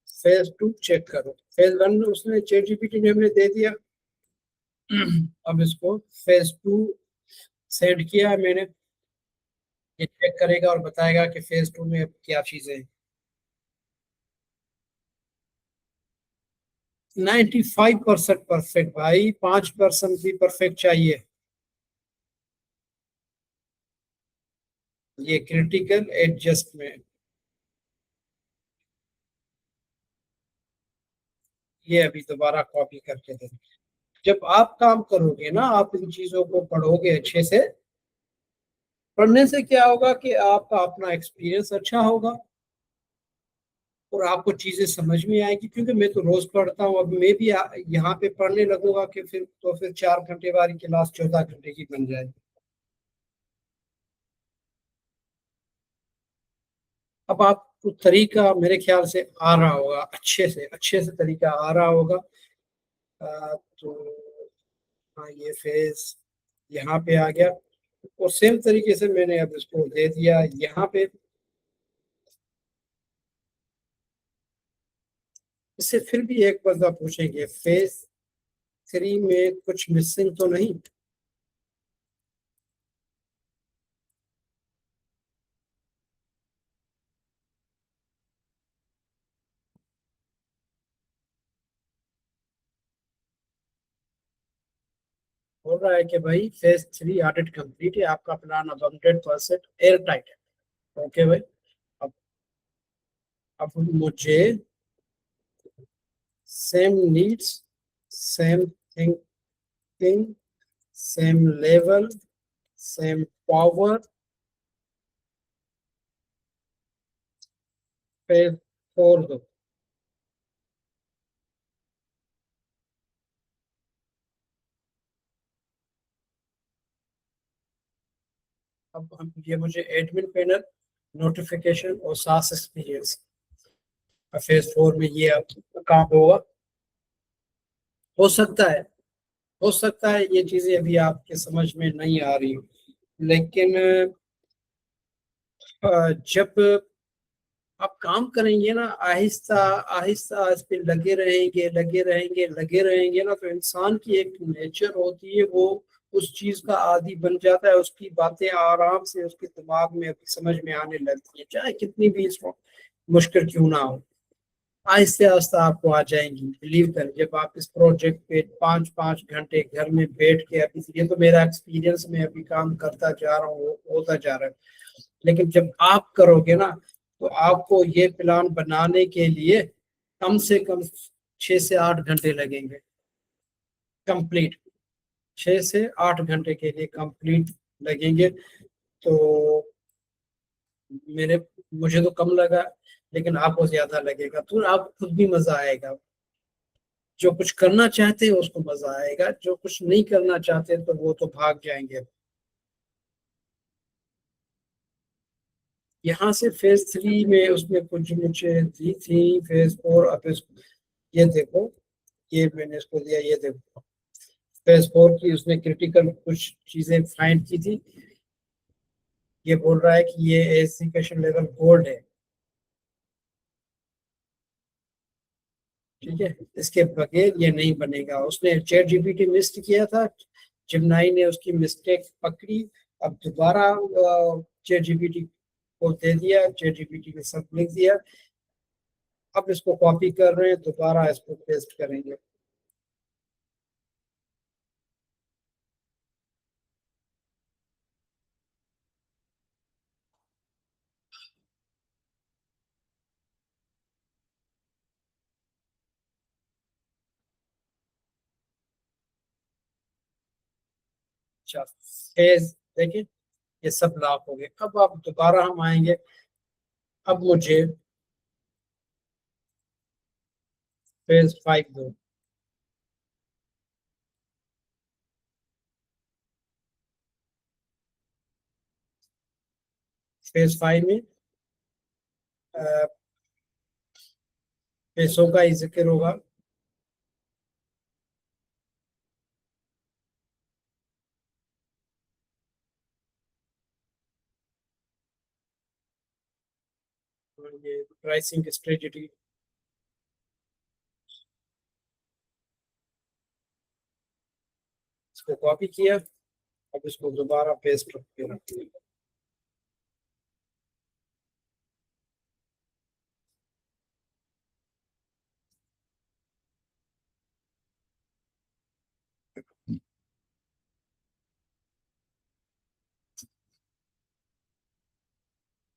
फेज टू चेक करो, फेज वन में उसने चैट जीपीटी ने हमने दे दिया। अब इसको फेज टू सेंड किया है मैंने, ये चेक करेगा और बताएगा कि फेज टू में अब क्या चीजें हैं। 95% परफेक्ट भाई, 5% भी परफेक्ट चाहिए। ये क्रिटिकल एडजस्टमेंट, ये अभी दोबारा कॉपी करके दें। जब आप काम करोगे ना, आप इन चीजों को पढ़ोगे अच्छे से, पढ़ने से क्या होगा कि आपका अपना एक्सपीरियंस अच्छा होगा और आपको चीजें समझ में आएगी। क्योंकि मैं तो रोज पढ़ता हूँ, अब मैं भी यहाँ पे पढ़ने लगूंगा कि फिर 4 घंटे वाली क्लास 14 घंटे की बन जाएगी। अब आपको तरीका मेरे ख्याल से आ रहा होगा, अच्छे से तरीका आ रहा होगा। तो हाँ, ये फेज यहाँ पे आ गया, और सेम तरीके से मैंने अब इसको दे दिया यहाँ पे। इससे फिर भी एक बंदा पूछेंगे, फेज थ्री में कुछ मिसिंग तो नहीं। बोल रहा है कि भाई फेज थ्री ऑडिट कंप्लीट है, आपका प्लान अब 100% एयर टाइट है। ओके भाई, अब अब मुझे same needs, same thinking, same level, same power, phase four दो। अब हम, ये मुझे एडमिन पैनल, नोटिफिकेशन और सास एक्सपीरियंस, फेज फोर में ये अब काम होगा। हो सकता है, हो सकता है ये चीजें अभी आपके समझ में नहीं आ रही हो, लेकिन जब आप काम करेंगे ना, आहिस्ता आहिस्ता इस पे लगे रहेंगे, लगे रहेंगे, लगे रहेंगे ना, तो इंसान की एक नेचर होती है, वो उस चीज का आदी बन जाता है, उसकी बातें आराम से उसके दिमाग में अभी समझ में आने लगती है, चाहे कितनी भी इसको मुश्किल क्यों ना हो। आहिस्ते आहिस्ते आपको आ जाएंगी, बिलीव करें। जब आप इस प्रोजेक्ट पे 5-5 घंटे घर में बैठ के, अभी ये तो मेरा एक्सपीरियंस में अभी काम करता जा रहा हूँ, होता जा रहा है, लेकिन जब आप करोगे ना, तो आपको ये प्लान बनाने के लिए कम से कम 6 से 8 घंटे लगेंगे कंप्लीट। 6 से 8 घंटे के लिए कंप्लीट लगेंगे। तो मेरे मुझे तो कम लगा, लेकिन आपको ज्यादा लगेगा, तो आप खुद भी मजा आएगा। जो कुछ करना चाहते हैं उसको मजा आएगा, जो कुछ नहीं करना चाहते तो वो तो भाग जाएंगे। यहाँ से फेज 3 में उसने कुछ मुझे दी थी, फेज 4। अब ये देखो, ये मैंने इसको दिया, ये देखो। फेज 4 की उसने क्रिटिकल कुछ चीजें फाइंड की थी। ये बोल रहा है कि ये एजुकेशन लेवल गोल्ड है। ठीक है, इसके बगैर ये नहीं बनेगा। उसने चैट जीपीटी मिस किया था, जिमनाई ने उसकी मिस्टेक पकड़ी। अब दोबारा चैट जीपीटी को दे दिया, चैट जीपीटी ने सब लिख दिया। अब इसको कॉपी कर रहे हैं, दोबारा इसको पेस्ट करेंगे। अच्छा, फेज देखिए, ये सब लॉक हो गए। अब आप दोबारा हम आएंगे। अब मुझे फेज 5 दो। फेज 5 में अ, पैसों का ही जिक्र होगा। और ये प्राइसिंग स्ट्रेटजी, इसको कॉपी किया। अब इसको दोबारा पेस्ट करके रख दिया।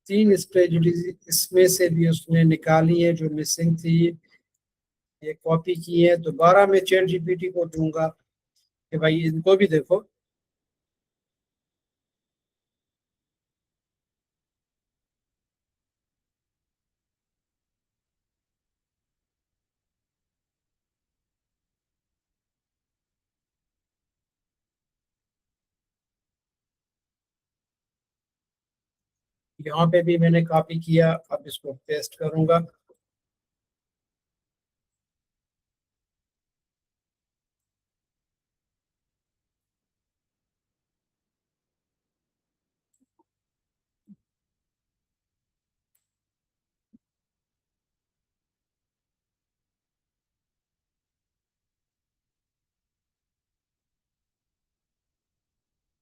तीन स्ट्रेटजी इसमें से भी उसने निकाली है जो मिसिंग थी। ये कॉपी की है, दोबारा मैं चैट जीपीटी को दूंगा कि भाई इनको भी देखो। यहाँ पे भी मैंने कॉपी किया, अब इसको पेस्ट करूंगा।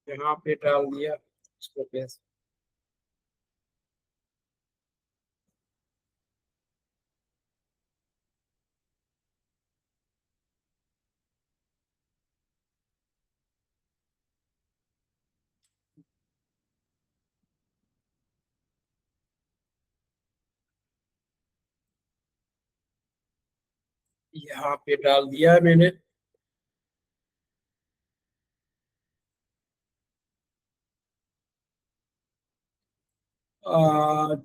यहाँ पे डाल दिया, इसको पेस्ट। यहाँ पे डाल दिया है मैंने।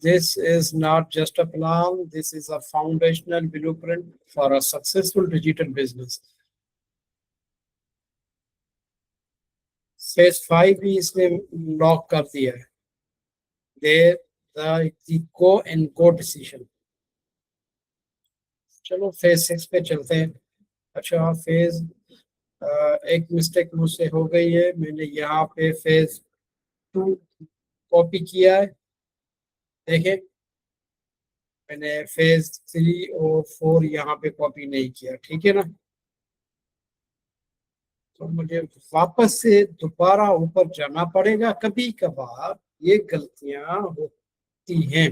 This is not just a plan, this is a foundational blueprint for a successful digital business. Phase 5 भी इसने लॉक कर दिया है। दे the go and go decision. चलो फेज 6 पे चलते हैं। अच्छा, एक मिस्टेक मुझसे हो गई है, मैंने यहाँ पे फेज 2 कॉपी किया है। देखें, मैंने फेज 3 और 4 यहाँ पे कॉपी नहीं किया, ठीक है ना। तो मुझे वापस से दोबारा ऊपर जाना पड़ेगा। कभी कभार ये गलतियां होती हैं।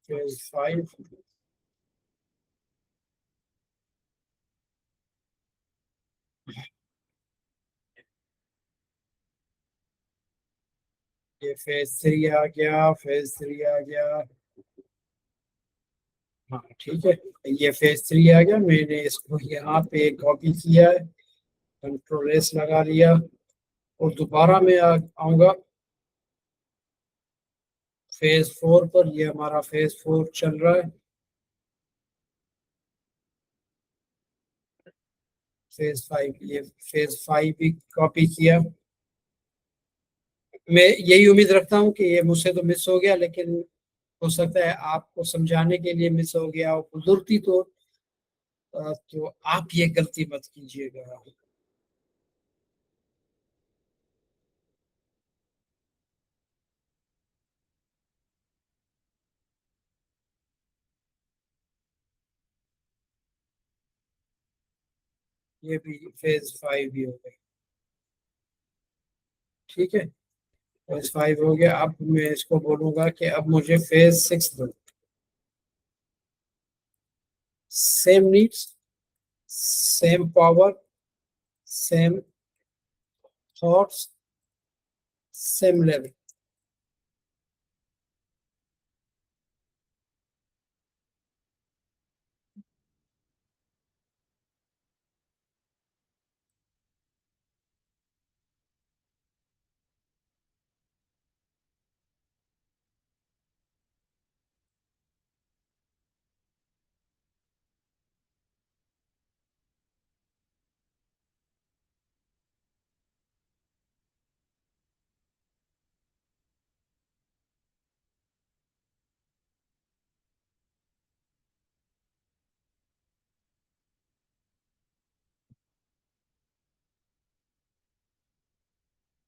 फेज 5, ये फेज 3 आ गया, फेज 3 आ गया। हाँ ठीक है। ये फेज 3 आ गया, मैंने इसको यहाँ पे कॉपी किया है, कंट्रोल एस लगा लिया, और दोबारा मैं आऊंगा फेज 4 पर। ये हमारा फेज 4 चल रहा है। फेज 5, ये फेज 5 भी कॉपी किया। मैं यही उम्मीद रखता हूँ कि ये मुझसे तो मिस हो गया, लेकिन हो सकता है आपको समझाने के लिए मिस हो गया, और कुदरती तो आप ये गलती मत कीजिएगा। ये भी फेज 5 भी हो गई। ठीक है, फेज 5 हो गया। अब मैं इसको बोलूंगा कि अब मुझे फेज 6 दो। Same needs, same power, same thoughts, same level.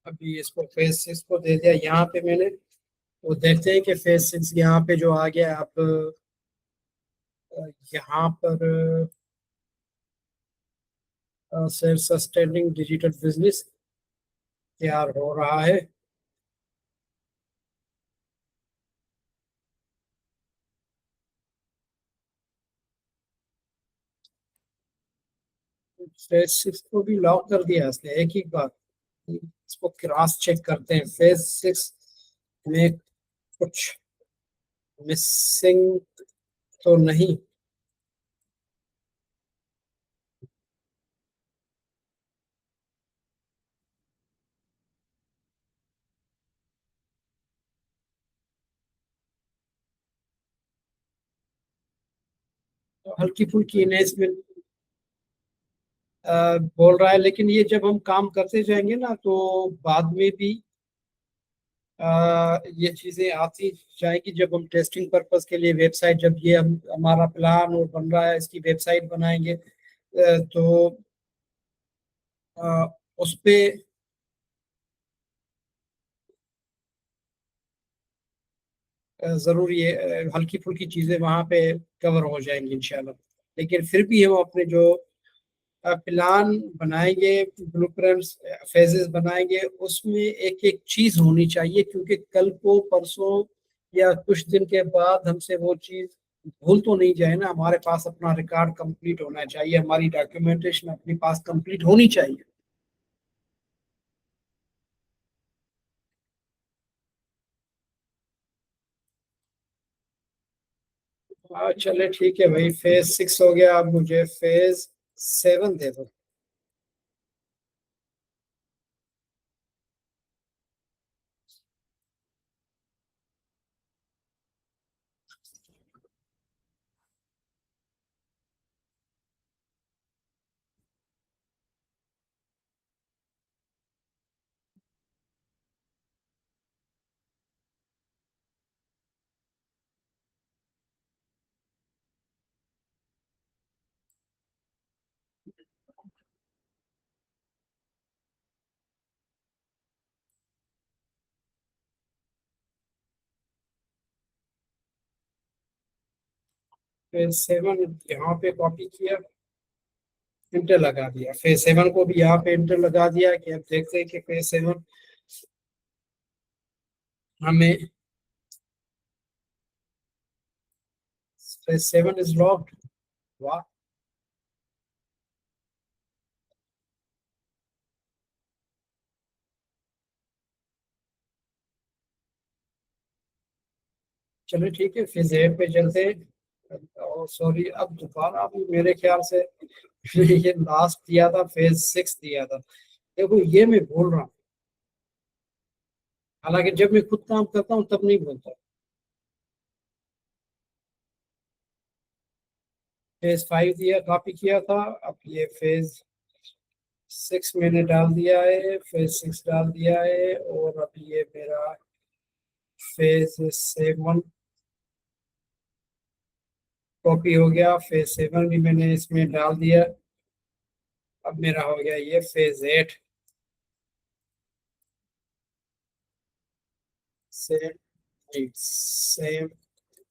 अभी इसको फेज 6 को दे दिया यहाँ पे मैंने। तो देखते हैं कि फेज 6 यहाँ पे जो आ गया। अब यहाँ पर सेल्फ सस्टेनिंग डिजिटल बिजनेस तैयार हो रहा है। फेज 6 को भी लॉक कर दिया इसने एक ही बार। इसको क्रॉस चेक करते हैं, फेज 6 में कुछ मिसिंग तो नहीं। तो हल्की फुल्की इन्वेस्टमेंट बोल रहा है, लेकिन ये जब हम काम करते जाएंगे ना तो बाद में भी ये चीजें आती जाएगी। जब हम टेस्टिंग पर्पस के लिए वेबसाइट, जब ये हम हमारा प्लान और बन रहा है, इसकी वेबसाइट बनाएंगे, तो उस पे जरूर ये हल्की फुल्की चीजें वहां पे कवर हो जाएंगी इंशाल्लाह। लेकिन फिर भी हम अपने जो प्लान बनाएंगे, ब्लूप्रिंट्स, फेजेस बनाएंगे, उसमें एक एक चीज होनी चाहिए, क्योंकि कल को परसों या कुछ दिन के बाद हमसे वो चीज भूल तो नहीं जाए ना। हमारे पास अपना रिकॉर्ड कंप्लीट होना चाहिए, हमारी डॉक्यूमेंटेशन अपने पास कंप्लीट होनी चाहिए। चले ठीक है भाई, फेज 6 हो गया। अब मुझे फेज 7 दे दो। फेज 7 यहाँ पे कॉपी किया, इंटर लगा दिया। फेज 7 को भी यहाँ पे इंटर लगा दिया कि अब देखते हैं कि फेज 7 हमें। Phase 7 is locked. वाह। चलो ठीक है, फेज 8 पे चलते हैं। और सॉरी, अब दोबारा अभी मेरे ख्याल से ये लास्ट दिया था, फेज 6 दिया था। देखो ये मैं भूल रहा हूँ, हालांकि जब मैं खुद काम करता हूँ तब नहीं भूलता। फेज 5 दिया, कॉपी किया था। अब ये फेज 6 मैंने डाल दिया है, फेज 6 डाल दिया है। और अब ये मेरा फेज 7 कॉपी हो गया, फेज 7 भी मैंने इसमें डाल दिया। अब मेरा हो गया ये phase 8। Same needs, same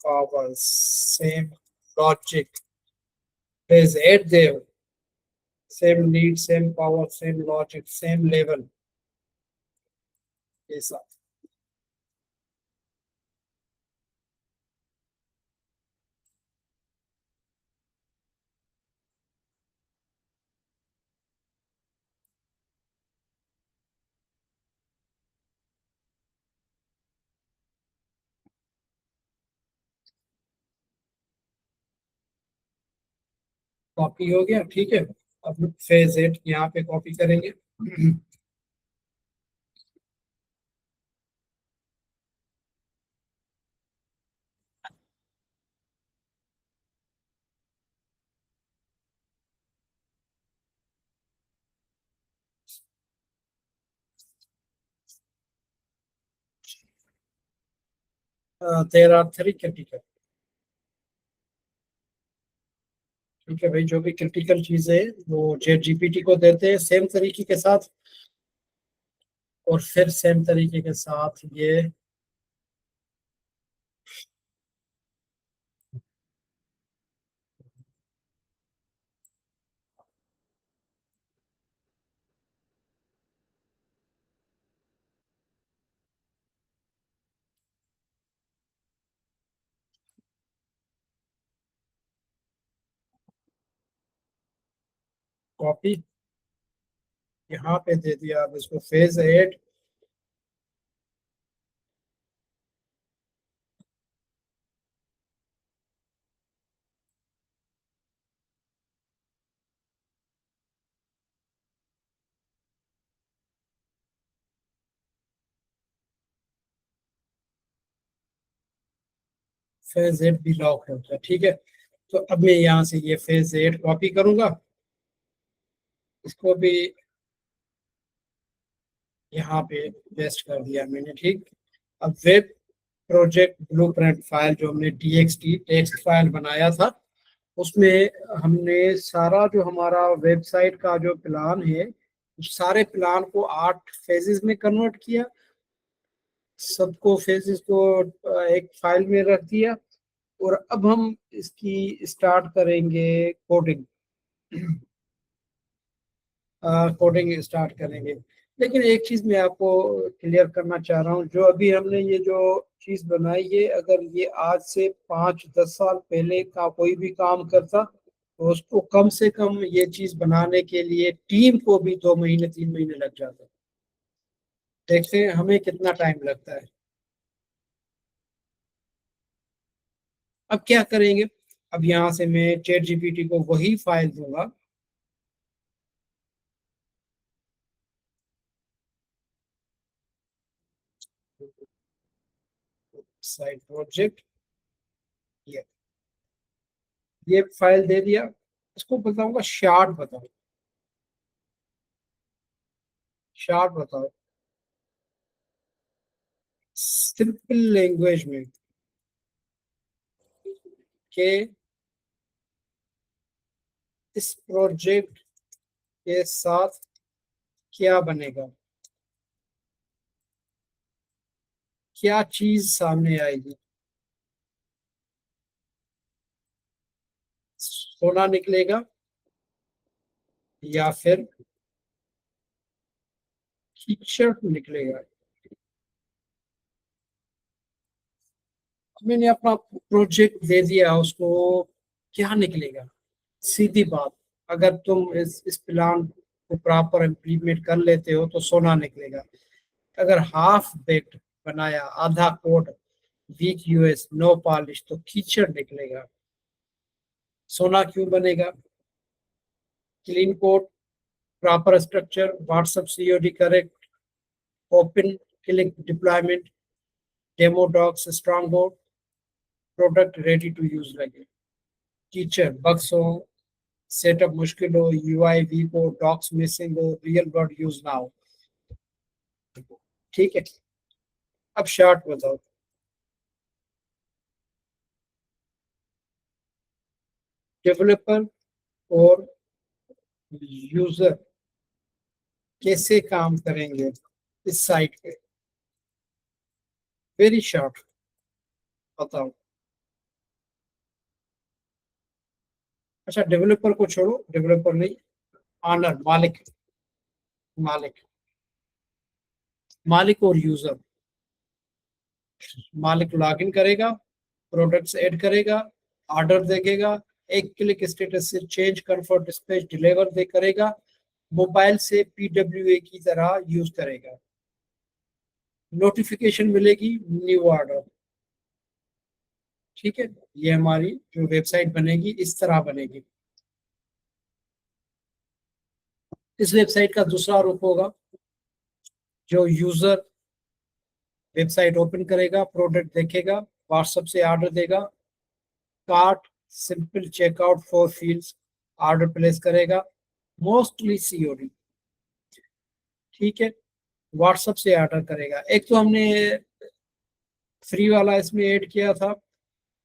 power, same logic. Phase 8 दे, same need, same power, same logic, same level, ये सब। कॉपी हो गया, ठीक है। अब फेज 8 यहाँ पे कॉपी करेंगे। 13 क्रिटिकल। ठीक है भाई, जो भी क्रिटिकल चीजें वो जेट जीपीटी को देते हैं सेम तरीके के साथ। और फिर सेम तरीके के साथ ये कॉपी यहाँ पे दे दिया। अब इसको फेज 8, फेज 8 भी लॉक हो गया, ठीक है। तो अब मैं यहाँ से ये फेज 8 कॉपी करूंगा, इसको भी यहाँ पे पेस्ट कर दिया मैंने, ठीक। अब वेब प्रोजेक्ट ब्लूप्रिंट फाइल जो हमने txt टेक्स्ट फाइल बनाया था, उसमें हमने सारा जो हमारा वेबसाइट का जो प्लान है, उस सारे प्लान को 8 फेजेस में कन्वर्ट किया। सबको फेजेस को एक फाइल में रख दिया। और अब हम इसकी स्टार्ट करेंगे कोडिंग। कोडिंग स्टार्ट करेंगे। लेकिन एक चीज मैं आपको क्लियर करना चाह रहा हूँ, जो अभी हमने ये जो चीज बनाई है, अगर ये आज से 5-10 साल पहले का कोई भी काम करता तो उसको कम से कम ये चीज बनाने के लिए टीम को भी 2 महीने 3 महीने लग जाते। देखते हैं हमें कितना टाइम लगता है। अब क्या करेंगे, अब यहाँ से मैं चैट जीपीटी को वही फाइल दूंगा। साइड प्रोजेक्ट, ये फाइल दे दिया। इसको बताऊंगा शार्ट बताओ, शार्ट बताओ, सिंपल लैंग्वेज में के इस प्रोजेक्ट के साथ क्या बनेगा, क्या चीज सामने आएगी। सोना निकलेगा या फिर कीचड़ निकलेगा। मैंने अपना प्रोजेक्ट दे दिया उसको, क्या निकलेगा। सीधी बात, अगर तुम इस प्लान को प्रॉपर इम्प्लीमेंट कर लेते हो तो सोना निकलेगा। अगर हाफ बेक्ड बनाया, आधा code, weak UX, no polish, तो कीचड़ निकलेगा। सोना क्यों बनेगा? Clean code, proper structure, WhatsApp COD correct, open click deployment, demo docs strong board, product ready to use लगे। टीचर बग्स हो, सेटअप मुश्किल हो, यूआई वीक हो, डॉक्स मिसिंग हो, रियल वर्ल्ड यूज ना हो। ठीक है, अब शॉर्ट बताओ। डेवलपर और यूजर कैसे काम करेंगे इस साइट पे? वेरी शॉर्ट बताओ। अच्छा, डेवलपर को छोड़ो, डेवलपर नहीं, ऑनर, मालिक। मालिक, मालिक और यूजर। मालिक लॉगिन करेगा, प्रोडक्ट्स ऐड करेगा, ऑर्डर देखेगा, एक क्लिक स्टेटस से चेंज, कंफर्ट, डिस्पैच, डिलीवर दे करेगा, मोबाइल से पीडब्ल्यूए की तरह यूज करेगा, नोटिफिकेशन मिलेगी, न्यू ऑर्डर। ठीक है, ये हमारी जो वेबसाइट बनेगी इस तरह बनेगी। इस वेबसाइट का दूसरा रूप होगा, जो यूजर वेबसाइट ओपन करेगा, प्रोडक्ट देखेगा, व्हाट्सएप से ऑर्डर देगा, cart, simple checkout four fields, order place करेगा, मोस्टली सीओडी। ठीक है, व्हाट्सएप से ऑर्डर करेगा। एक तो हमने फ्री वाला इसमें ऐड किया था,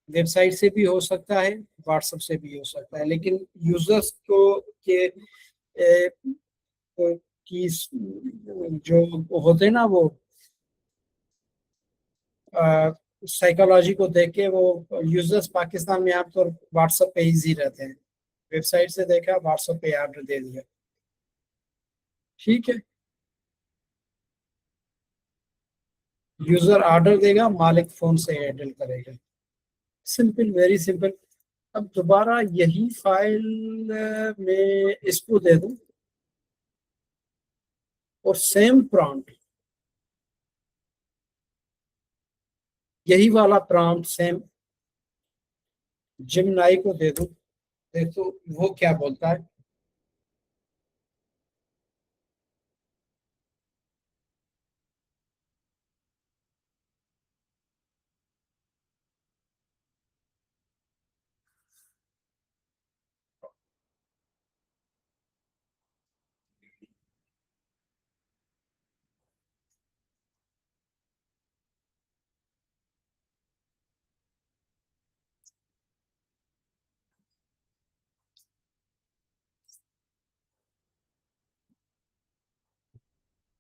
वेबसाइट से भी हो सकता है, व्हाट्सएप से भी हो सकता है, लेकिन यूजर्स को के की जो होते हैं ना, वो साइकोलॉजी को देख के वो यूजर्स पाकिस्तान में आमतौर व्हाट्सएप पे इजी रहते हैं। वेबसाइट से देखा, व्हाट्सएप पे ऑर्डर दे दिया। ठीक है, यूजर ऑर्डर देगा, मालिक फोन से हैंडल करेगा। Simple, very simple. अब दोबारा यही फाइल में इसको दे दूं और सेम प्रॉम्प्ट, यही वाला प्रॉम्प्ट सेम जिमनाई को दे दूं, देखो वो क्या बोलता है।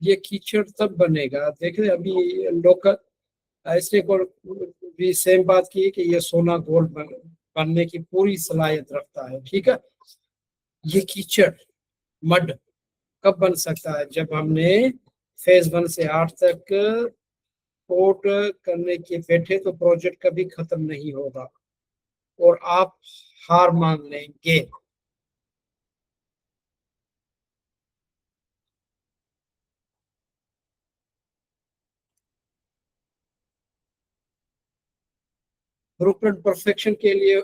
ये कीचड़ तब बनेगा, देखिए अभी लोकल ऐसे को भी सेम बात की है कि ये सोना गोल्ड बनने की पूरी सलाहियत रखता है। ठीक है, ये कीचड़, मड कब बन सकता है? जब हमने फेज 1 से 8 तक कोड करने के बैठे तो प्रोजेक्ट कभी खत्म नहीं होगा और आप हार मान लेंगे। ब्लूप्रिंट परफेक्शन के लिए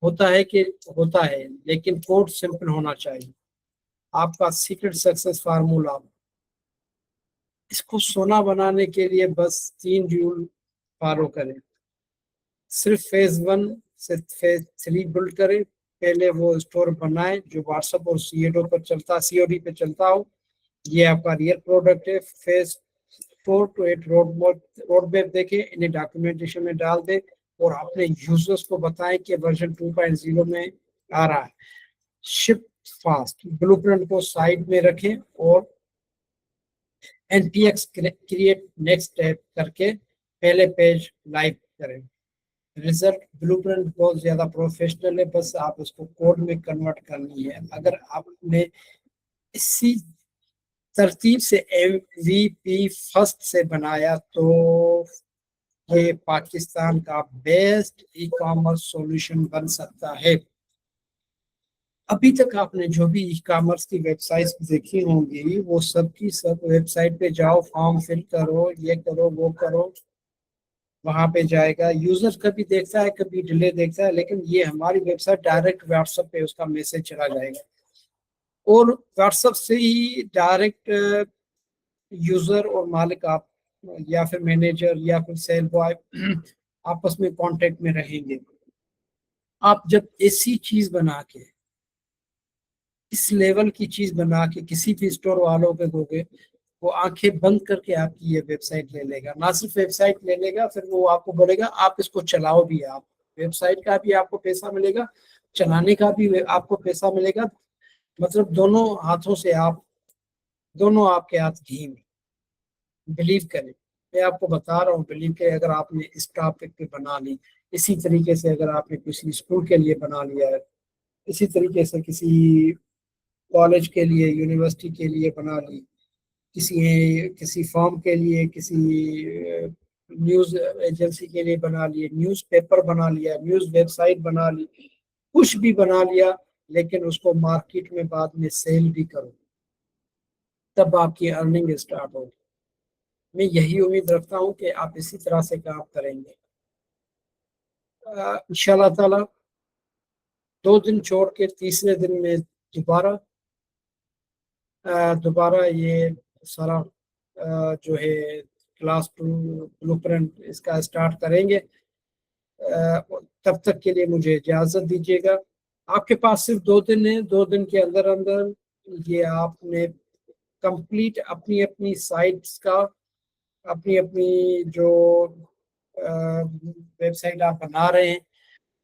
होता है कि होता है, लेकिन कोड सिंपल होना चाहिए। आपका सीक्रेट सक्सेस फार्मूला, इसको सोना बनाने के लिए बस 3 रूल फॉलो करें। सिर्फ फेज 1 से फेज 3 बिल्ड करें। पहले वो स्टोर बनाएं जो व्हाट्सएप और सीओडी पे चलता हो। ये आपका रियल प्रोडक्ट है। फेज 4 to 8 रोड मैप देखें, इन्हें डॉक्यूमेंटेशन में डाल दें और अपने यूजर्स को बताएं कि वर्जन 2.0 में आ रहा है। शिप फास्ट, ब्लूप्रिंट को साइड में रखें और एनटीएक्स क्रिएट नेक्स्ट स्टेप करके पहले पेज लाइव करें। रिजल्ट, ब्लूप्रिंट बहुत ज्यादा प्रोफेशनल है, बस आप उसको कोड में कन्वर्ट करनी है। अगर आपने इसी तरतीब से MVP फर्स्ट से बनाया तो ये पाकिस्तान का बेस्ट ई कॉमर्स सॉल्यूशन बन सकता है। अभी तक आपने जो भी ई कॉमर्स की वेबसाइट्स देखी होंगी वो सब की सब वेबसाइट पे जाओ, फॉर्म फिल करो, ये करो वो करो, वहां पे जाएगा, यूजर कभी देखता है कभी डिले देखता है, लेकिन ये हमारी वेबसाइट डायरेक्ट व्हाट्सएप पे उसका मैसेज चला जाएगा और व्हाट्सएप से ही डायरेक्ट यूजर और मालिक आप या फिर मैनेजर या फिर सेल बॉय आपस में कांटेक्ट में रहेंगे। आप जब ऐसी चीज बना के, इस लेवल की चीज बना के किसी भी स्टोर वालों पे दोगे, वो आंखें बंद करके आपकी ये वेबसाइट ले लेगा। ना सिर्फ वेबसाइट ले लेगा, फिर वो आपको बोलेगा आप इसको चलाओ भी। आप वेबसाइट का भी आपको पैसा मिलेगा, चलाने का भी आपको पैसा मिलेगा। मतलब दोनों हाथों से आप, दोनों आपके हाथ घी में। बिलीव करें, मैं आपको बता रहा हूँ, बिलीव करें। अगर आपने इस टॉपिक पे बना ली, इसी तरीके से अगर आपने किसी स्कूल के लिए बना लिया है, इसी तरीके से किसी कॉलेज के लिए, यूनिवर्सिटी के लिए बना ली, किसी किसी फॉर्म के लिए, किसी न्यूज एजेंसी के लिए बना लिए, न्यूज पेपर बना लिया, न्यूज वेबसाइट बना ली, कुछ भी बना लिया, लेकिन उसको मार्केट में बाद में सेल भी करो, तब आपकी अर्निंग स्टार्ट होगी। मैं यही उम्मीद रखता हूँ कि आप इसी तरह से काम करेंगे। इंशाल्लाह ताला 2 दिन छोड़ के तीसरे दिन में दोबारा ये सारा जो है क्लास 2 ब्लूप्रिंट इसका स्टार्ट करेंगे। तब तक के लिए मुझे इजाज़त दीजिएगा। आपके पास सिर्फ 2 दिन है, 2 दिन के अंदर अंदर ये आपने कंप्लीट अपनी अपनी साइट्स का, अपनी अपनी जो वेबसाइट आप बना रहे हैं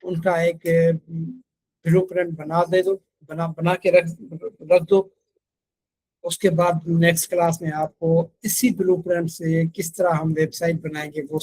उनका एक ब्लूप्रिंट बना दे दो, बना बना के रख रख दो। उसके बाद नेक्स्ट क्लास में आपको इसी ब्लूप्रिंट से किस तरह हम वेबसाइट बनाएंगे वो